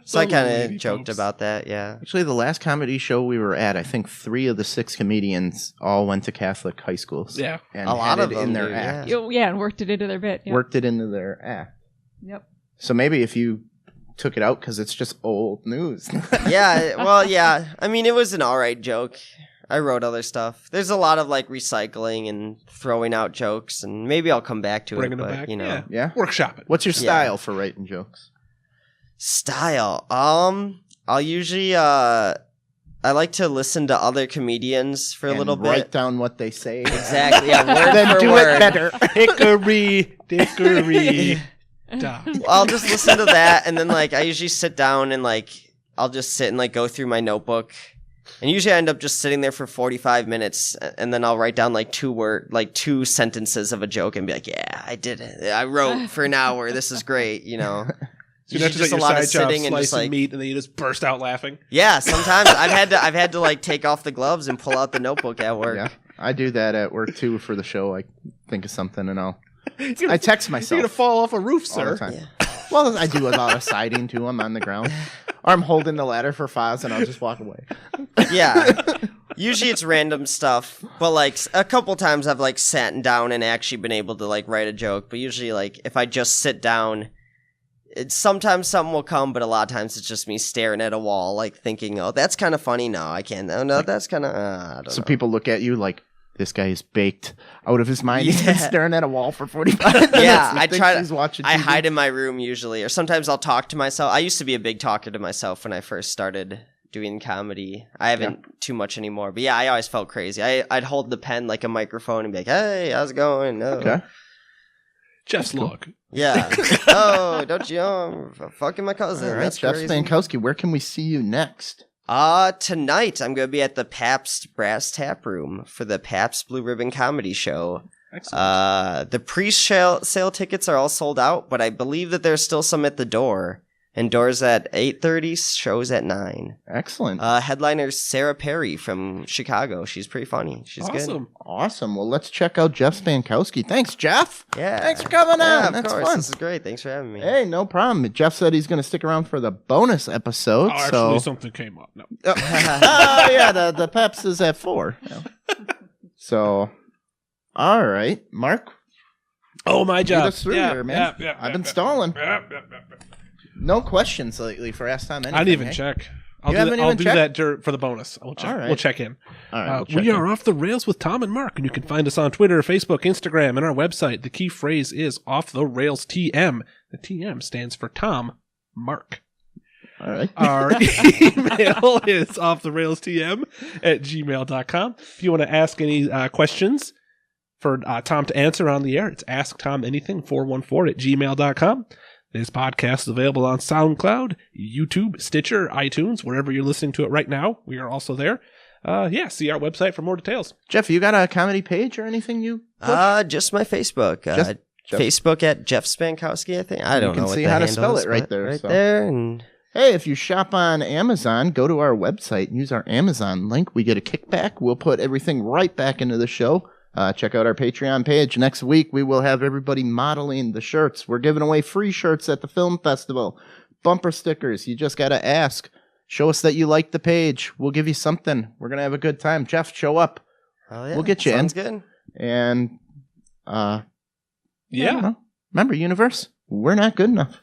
So I kind of joked about that, yeah. Actually, the last comedy show we were at, I think 3 of the 6 comedians all went to Catholic high schools. Yeah. And A lot had of it them in their do, act. Yeah, and worked it into their bit. Yeah. Worked it into their act. Yep. So maybe if you took it out because it's just old news. Yeah, well, yeah. I mean, it was an alright joke. I wrote other stuff. There's a lot of recycling and throwing out jokes, and maybe I'll come back to Bringing it. them But back. yeah. Yeah. Workshop it. What's your style for writing jokes? Style. I'll usually I like to listen to other comedians for a And little write bit. down what they say. Exactly. Yeah, word Then for do word. it better. Hickory dickory dock. I'll just listen to that, and then I usually sit down and I'll just sit and go through my notebook, and usually I end up just sitting there for 45 minutes, and then I'll write down 2 sentences of a joke and be like, yeah, I did it. I wrote for an hour. This is great, So you're not just at your side job slicing meat and then you just burst out laughing. Yeah, sometimes I've had to take off the gloves and pull out the notebook at work. Yeah. I do that at work too for the show. I think of something and I text myself. You're going to fall off a roof, all the sir. time. Yeah. Well, I do a lot of siding too. I'm on the ground. Or I'm holding the ladder for Foz and I'll just walk away. Yeah. Usually it's random stuff, but a couple times I've sat down and actually been able to write a joke. But usually if I just sit down, sometimes something will come, but a lot of times it's just me staring at a wall, thinking, "Oh, that's kind of funny." No, I can't. Oh, no, that's kind of. I don't So know. people look at you like, this guy is baked out of his mind. He's been staring at a wall for 45 minutes. Yeah, He I thinks try. He's watching I TV. hide in my room usually, or sometimes I'll talk to myself. I used to be a big talker to myself when I first started doing comedy. I haven't too much anymore, but yeah, I always felt crazy. I'd hold the pen like a microphone and be like, "Hey, how's it going?" Oh. Okay. Jeff's log. Yeah. Oh, don't you know? I'm fucking my cousin. All right, That's Jeff crazy. Spankowski, where can we see you next? Tonight I'm going to be at the Pabst Brass Tap Room for the Pabst Blue Ribbon Comedy Show. Excellent. The pre-sale tickets are all sold out, but I believe that there's still some at the door. And doors at 8:30, shows at 9. Excellent. Headliner Sarah Perry from Chicago. She's pretty funny. She's good. Awesome. Well, let's check out Jeff Spankowski. Thanks, Jeff. Yeah. Thanks for coming Yeah, on. of That's course. fun. This is great. Thanks for having me. Hey, no problem. Jeff said he's going to stick around for the bonus episode. Oh, so actually, something came up. No. oh yeah, the Peps is at 4. So, all right, Mark. Oh, my Lead job. us through here, man. I've been stalling. No questions lately for Ask Tom Anything. I didn't even eh? check. You haven't I'll even do checked? that for the bonus. We'll check. All right. We'll check in. All right, we'll check We are in. off the rails with Tom and Mark, and you can find us on Twitter, Facebook, Instagram, and our website. The key phrase is Off the Rails TM. The TM stands for Tom Mark. All right. Our email is offtherailstm@gmail.com. If you want to ask any questions for Tom to answer on the air, it's asktomanything414@gmail.com. This podcast is available on SoundCloud, YouTube, Stitcher, iTunes, wherever you're listening to it right now. We are also there. See our website for more details. Jeff, you got a comedy page or anything you push? Just my Facebook. Just Jeff. Facebook at Jeff Spankowski, I think. I don't know can what see the how to handle spell is, it right but there, Right so. there. And Hey, if you shop on Amazon, go to our website and use our Amazon link. We get a kickback. We'll put everything right back into the show. Check out our Patreon page. Next week, we will have everybody modeling the shirts. We're giving away free shirts at the film festival. Bumper stickers. You just got to ask. Show us that you like the page. We'll give you something. We're going to have a good time. Jeff, show up. oh, yeah, We'll get you in. Sounds good. And, I don't Yeah. know. Remember, universe, we're not good enough.